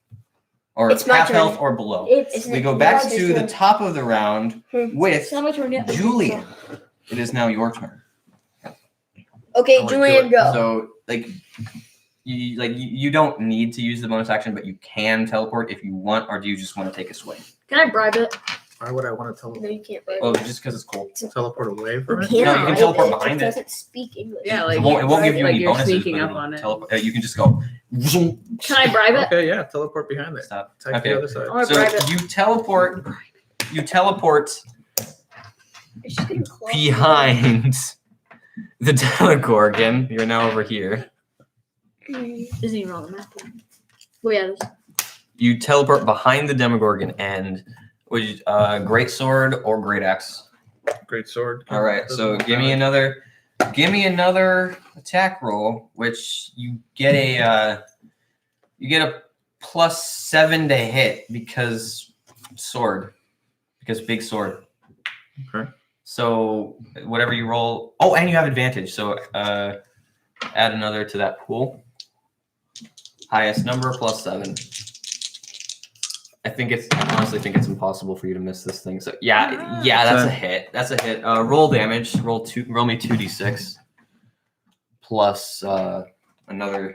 Or It's my half turn. health or below. It's We go back It's to the turn. top of the round with It's not my turn yet. Julian. It is now your turn. Okay, Julian, go. So you don't need to use the bonus action, but you can teleport if you want, or do you just want to take a swing? Can I bribe it? Why would I want to No, you can't write Well, it. just because it's cool. teleport away from it? You No, can't you can write teleport it. behind It it. doesn't speak English. Yeah, like It won't give you like any you're bonuses. sneaking but up on it. you can just go. Can I bribe it? Okay, yeah, teleport behind it. Stop. Take Okay. the other side. I want to So bribe it. you teleport It's just gonna claw. behind the Demogorgon. You're now over here. Isn't even on the map. Oh yeah, it is. You teleport behind the Demogorgon and with great sword or great axe. Great sword. All right, so give me another attack roll, which you get a +7 to hit because big sword. Okay. So whatever you roll. Oh, and you have advantage. So add another to that pool. Highest number +7. I honestly think it's impossible for you to miss this thing. So yeah, that's a hit. That's a hit. Roll damage. Roll me 2d6 plus another.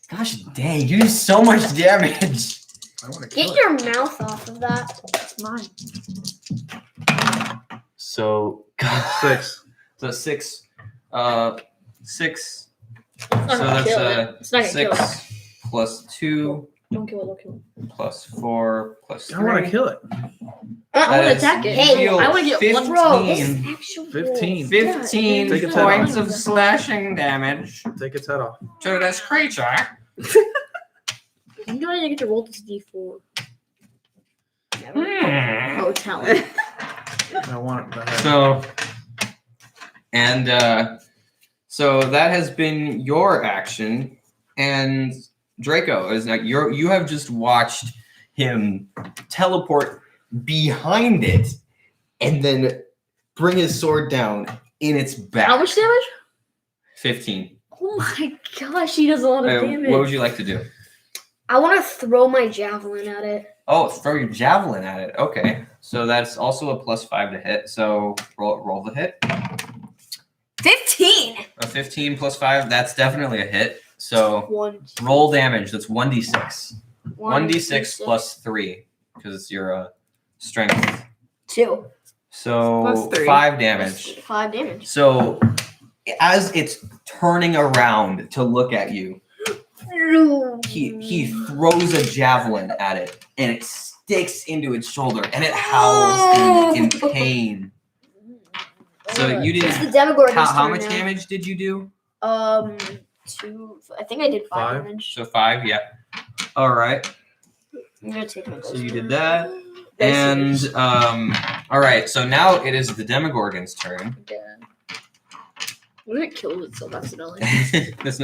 Gosh dang, you do so much damage. I want to kill Get it. your mouth off of that. It's mine. So 6. so 6. 6. It's not So gonna that's kill it. It's not gonna kill it. 6 plus 2 Don't kill it. Don't kill it. plus 4 plus 3. I want to kill it. I want That to is- attack it. Hey, deal I want to get one. Bro, this 15. is actual 15. 15 Take its head points off. of slashing damage Take its head off. to this creature. You know I get to roll this d4. Hmm. Oh, talent. I want the head. So that has been your action, and Draco is now you have just watched him teleport behind it and then bring his sword down in its back. How much damage? 15. Oh my gosh, he does a lot of damage. What would you like to do? I want to throw my javelin at it. Oh, throw your javelin at it. Okay, so that's also a +5 to hit. So roll the hit. 15. A 15 plus 5. That's definitely a hit. So One. roll damage. That's 1d6. One, 1d6 plus 3 because it's your strength. 2. So Plus 3. 5 damage. 5 damage. So as it's turning around to look at you, he throws a javelin at it and it sticks into its shoulder and it howls in pain. So you It's did the Demogorgon's how turn much now. damage did you do? 2. I think I did 5 5? damage. So 5, yeah. All right. I'm gonna take my So you did that. And all right, so now it is the Demogorgon's turn. What if it kills itself accidentally? that's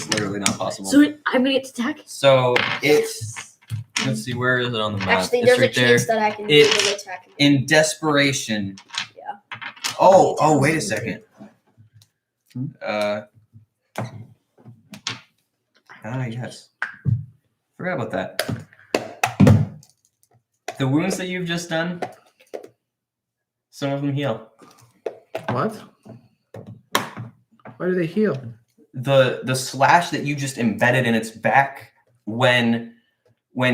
literally not possible. So I'm gonna get to attack. So it's let's see, where is it on the map? Actually, It's there's right a chance that I can do It- an attack. In desperation. Yeah. Oh, wait a second. Yes. Forgot about that. The wounds that you've just done, some of them heal. What? Why do they heal? The slash that you just embedded in its back when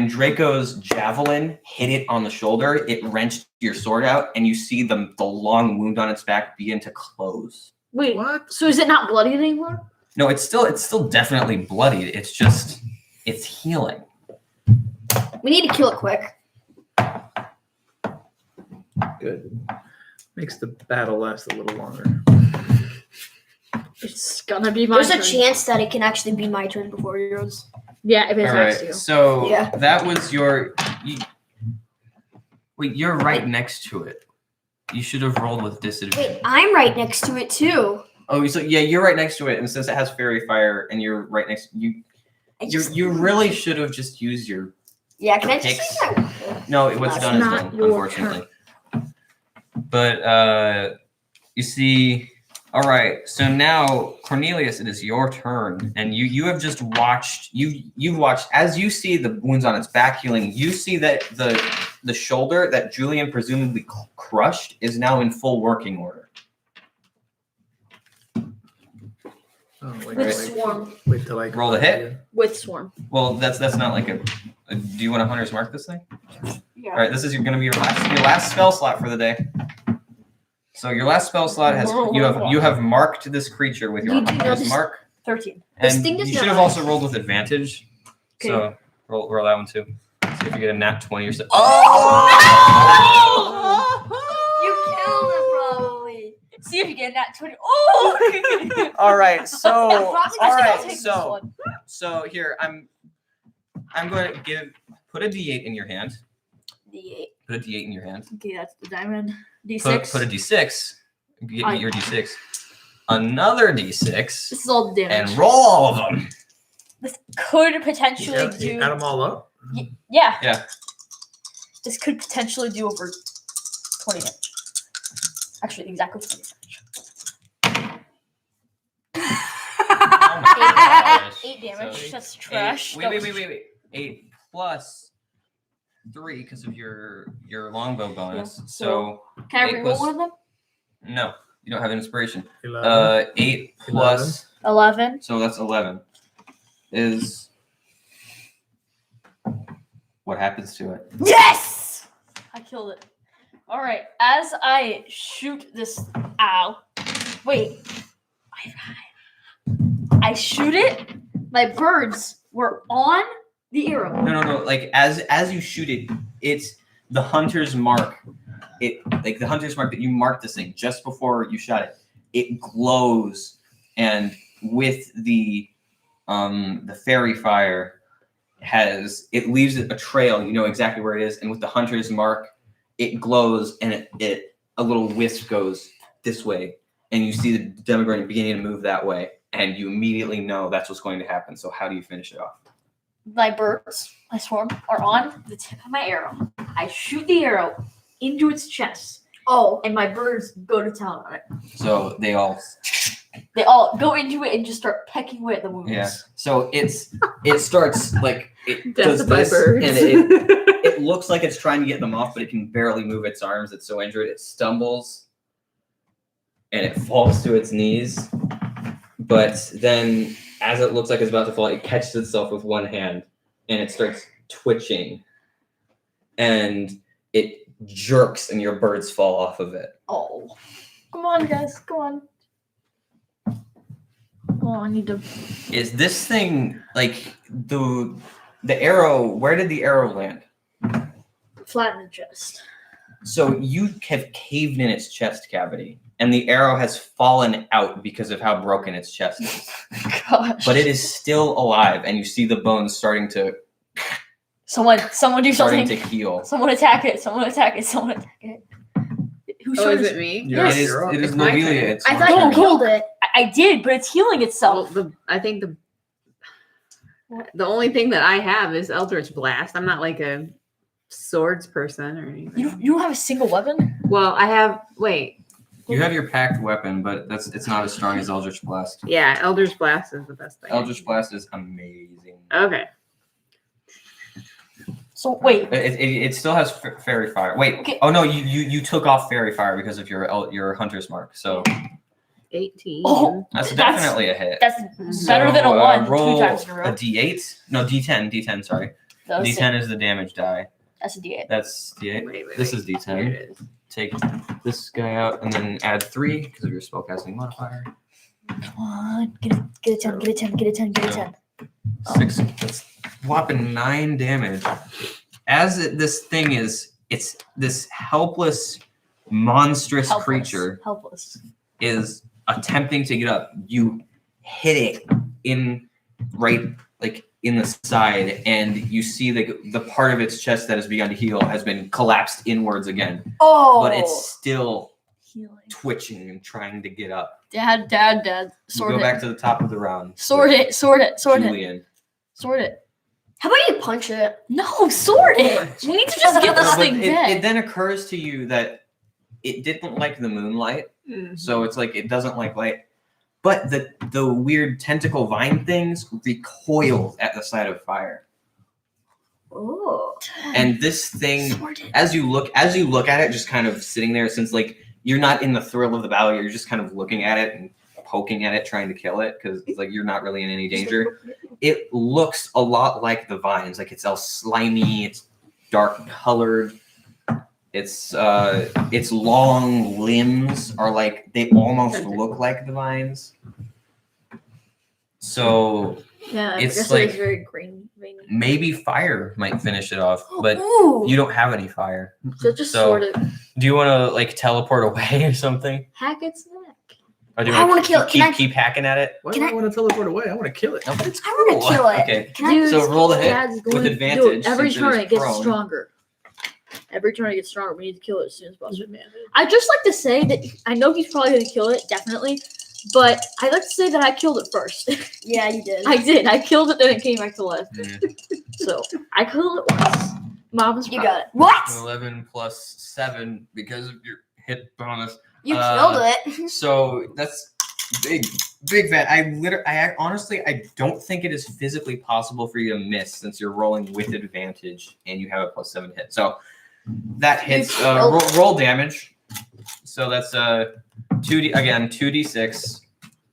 Draco's javelin hit it on the shoulder, it wrenched your sword out, and you see the long wound on its back begin to close. Wait, What? so is it not bloody anymore? No, it's still definitely bloodied. It's just it's healing. We need to kill it quick. Good. Makes the battle last a little longer. It's gonna be my There's turn. a chance that it can actually be my turn before yours. Yeah, if it All attacks right, you. so Yeah. that was wait, you're right next to it. You should have rolled with disadvantage. Wait, I'm right next to it too. Oh, so yeah, you're right next to it, and since it has fairy fire, and you're right next, you really should have just used your. Yeah, can I just Picks. use that? No, what's That's done is not done, your unfortunately. But you see, all right. So now, Cornelius, it is your turn, and you have just watched. You've watched as you see the wounds on its back healing. You see that the shoulder that Julian presumably crushed is now in full working order. Oh, wait, With wait, swarm. wait till I Roll the hit. With swarm. Well, that's not like a. Do you want a hunter's mark this thing? Yeah. All right, this is going to be your last spell slot for the day. So your last spell slot has you have marked this creature with your You do know Hunter's this- mark, 13. This and thing does you not should have lie. also rolled with advantage. Okay. So roll that one too. See if you get a nat 20 or so. You killed it, probably. See if you get that 20. Oh! All right, so Probably all just gonna right, take this so one. so here I'm going to put a D8 in your hand. D8. Put a D8 in your hand. Okay, that's the diamond. D6. Put a D6. Get I- me your D6. Another D6. This is all the damage. And roll all of them. This could potentially You do. add them all up. Yeah. Yeah. This could potentially do over 20 damage. Actually, exactly 20 damage. Oh my gosh. 8 damage. So That's trash. Wait. 8 plus 3 because of your longbow bonus. Yeah. So Can I 8 reroll plus- one of them? no, you don't have inspiration. 11. 8 plus 11. so that's 11 is what happens to it. Yes! I killed it. All right. As I shoot this. Ow. Wait. I shoot it. My birds were on the arrow. No. Like as you shoot it, it's the hunter's mark. It like the hunter's mark that you marked this thing just before you shot it. It glows, and with the fairy fire it leaves a trail. You know exactly where it is, and with the hunter's mark, it glows, and it a little wisp goes this way, and you see the demogorgon beginning to move that way, and you immediately know that's what's going to happen. So how do you finish it off? My birds, my swarm, are on the tip of my arrow. I shoot the arrow into its chest. Oh, and my birds go to town on it. So they all go into it and just start pecking away at the wounds. Yeah. So it starts like it does Death by this, birds. and it looks like it's trying to get them off, but it can barely move its arms. It's so injured. It stumbles, and it falls to its knees. But then, as it looks like it's about to fall, it catches itself with one hand, and it starts twitching, and it jerks, and your birds fall off of it. Oh, come on, guys, come on. Oh, I need to. Is this thing like the arrow? Where did the arrow land? Flatten the chest. So you have caved in its chest cavity, and the arrow has fallen out because of how broken its chest is. Gosh. But it is still alive, and you see the bones starting to Someone do something. heal. Someone attack it. Someone attack it. Who Oh, shot is it? it me? Yes. It is. You're up. It is It's my Lobelia. turn. It's I your thought turn. you killed it. I did, but it's healing Well, itself. I think the only thing that I have is Eldritch Blast. I'm not like a swords person or anything. You don't have a single weapon? Well, I have. Wait, You have your packed weapon, but it's not as strong as Eldritch Blast. yeah, Eldritch Blast is the best thing. Eldritch Blast is amazing. Okay. So wait. It still has fairy fire. Wait. Okay. Oh no, you took off fairy fire because of your hunter's mark. So 18. Oh, that's That's- definitely a hit. That's Mhm. better than a one Roll 2 times in a a row. D8. No, D10. D10. Sorry. That was D10 is the damage die. That's a D8. That's D8. Wait, This wait. is Here D10. it is. Take this guy out and then add 3 because of your spellcasting modifier. Come on. Get a 10, get a 10, get a 10, get a 10. 6. That's whopping 9 damage. This thing is, it's this helpless, monstrous creature Helpless. is attempting to get up. You hit it in the side, and you see the part of its chest that has begun to heal has been collapsed inwards again, Oh. but it's still healing. twitching and trying to get up. Dad. You Sword go it. back to the top of the round. Sword with it. Sword it. Sword it. Julian. Sword it. How about you punch it? No, sword it. We need to just get this But thing it dead. then occurs to you that it didn't like the moonlight, Mhm. so it's like it doesn't like light. But the weird tentacle vine things recoil at the sight of fire. Oh. And this thing, Sword it. as you look at it, just kind of sitting there, since like you're not in the thrill of the battle, you're just kind of looking at it and poking at it, trying to kill it, because it's like you're not really in any danger. It looks a lot like the vines, like it's all slimy, it's dark colored. Its long limbs are like they almost look like the vines. So Yeah, I It's guess like- it's very green veiny. maybe fire might finish it off, but Ooh. you don't have any fire. So just So- sort of Do you want to like teleport away or something? hack its neck. Or do you I wanna wanna kill it. Can keep hacking at it? Why Can do I I- want to teleport away? I want to kill it. No, but it's I wanna cool. kill it. Okay. Can I? Dude, So roll the hit Dad's going with to do it. advantage Every since it turn is it gets prone. stronger. Every turn it gets stronger. We need to kill it as soon as possible. I'd just like to say that I know he's probably going to kill it, definitely. But I'd like to say that I killed it first. Yeah, you did. I did. I killed it, then it came back to life. Mm. So I killed it once. Mom was You proud. got it. What? 11 plus 7 because of your hit bonus. You Uh, killed it. So that's big fat. I honestly, I don't think it is physically possible for you to miss since you're rolling with advantage and you have a plus 7 hit. So that hits. killed Roll damage. So that's 2d6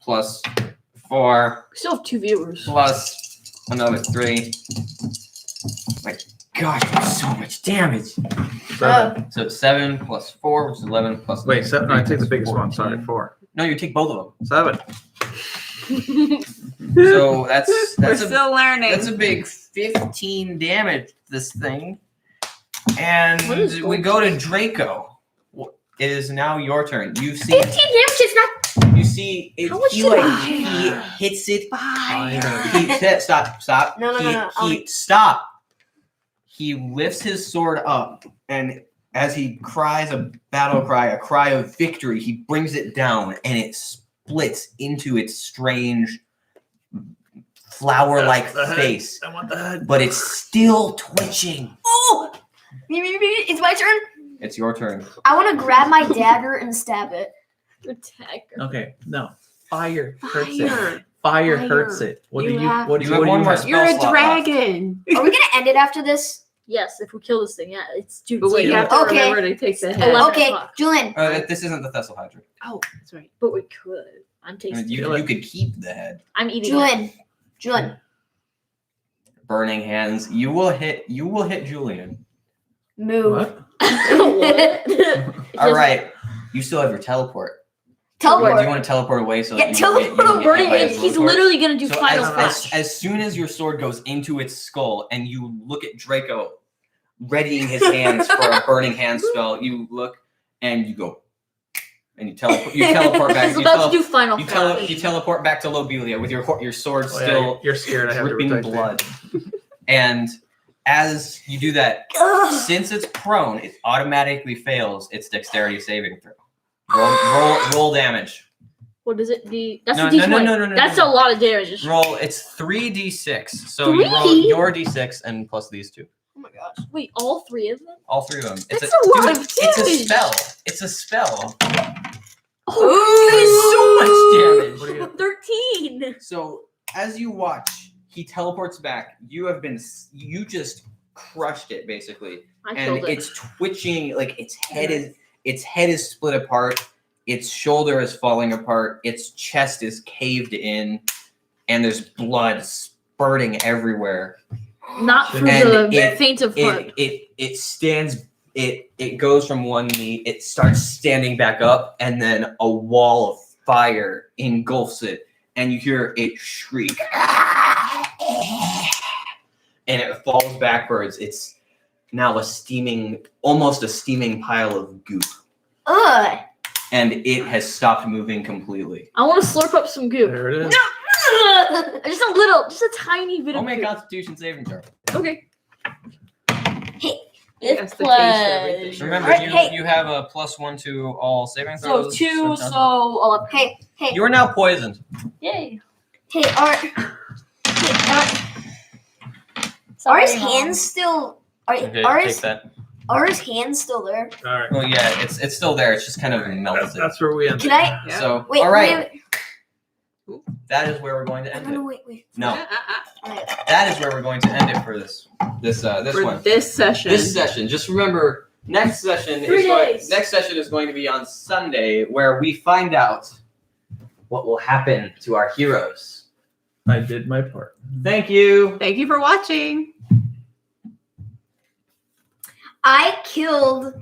plus 4 We still have 2 viewers. plus another 3. My gosh, that's so much damage. 7. So 7 plus 4, which is 11 plus. Wait, 7. No, I take the 3, biggest one. Sorry, 14. 4. No, you take both of them. 7. So that's We're a still learning. that's a big 15 damage. This thing, and What is we go to Draco. It is now your turn. You see, 15 damage is not. you see, it, How much he did like I- he hits it. Fire. Stop. No, no, no, no. Stop. He lifts his sword up, and as he cries a battle cry, a cry of victory, he brings it down, and it splits into its strange flower-like The head. face. I want the head. But it's still twitching. Oh! It's my turn. It's your turn. I want to grab my dagger and stab it. Attacker. Okay, no. Fire hurts it. Fire. Fire Fire. hurts it. What do You you? have- What do You you? have What do one you more have? spell. You're a slot left. dragon. Are we gonna end it after this? Yes, if we kill this thing, yeah, it's dude. But it's we like- have to Okay. remember to take the head. 11 Okay, o'clock. Julian. This isn't the Thessal Hydra. Oh, that's right. But we could. I'm I tasting. mean, you, Kill it. you could keep the head. I'm eating. Julian. Burning hands. You will hit Julian. Move. What? What? All right. You still have your teleport. Teleport. Do you want to teleport away so Yeah, that you don't get, you teleport don't The get burning hit by hands. his He's blowtorch? literally gonna do So final as, flash. as soon as your sword goes into its skull and you look at Draco readying his hands for a burning hand spell, you look and you go and you teleport back. He's about to do final flash. You teleport back to Lobelia with your sword Oh, yeah, still you're scared. I have to dripping protect you. blood. And as you do that, Ugh. since it's prone, it automatically fails its dexterity saving throw. Roll damage. What is it? That's No, a D20. no, That's no. a lot of damage. Roll. It's 3d6. So you roll Three? your d6 and plus these two. Oh my gosh. Wait, all 3 of them? All 3 of them. That's a lot of It's a damage. spell. It's a spell. Oh, So much damage. What do you? 13. So as you watch, he teleports back. You just crushed it basically, I and killed it. it's twitching. Like its head is split apart. Its shoulder is falling apart. Its chest is caved in, and there's blood spurting everywhere. Not through And the faint of heart. It stands. It goes from one knee. It starts standing back up, and then a wall of fire engulfs it, and you hear it shriek, and it falls backwards. It's now almost a steaming pile of goop, Ugh. and it has stopped moving completely. I want to slurp up some goop. There it is. Just a little, just a tiny bit Don't of make goop. Constitution saving throw. Okay. Yes, the taste everything. Remember, Alright, hey. you have a +1 to all saving So throws. 2, it doesn't- so 11. Hey, You are now poisoned. Yay. hey, are his hands still? Okay, Are take his that. hands still there? All right. Well, yeah, it's still there. It's just kind of melted. That's where we end. Can I? Yeah. So, Wait, all right, wait. that is where we're going to end No, it. wait. No, Alright. that is where we're going to end it for this For one. this session. This session. Just remember, next session 3 is days. next session is going to be on Sunday, where we find out what will happen to our heroes. I did my part. Thank you. Thank you for watching. I killed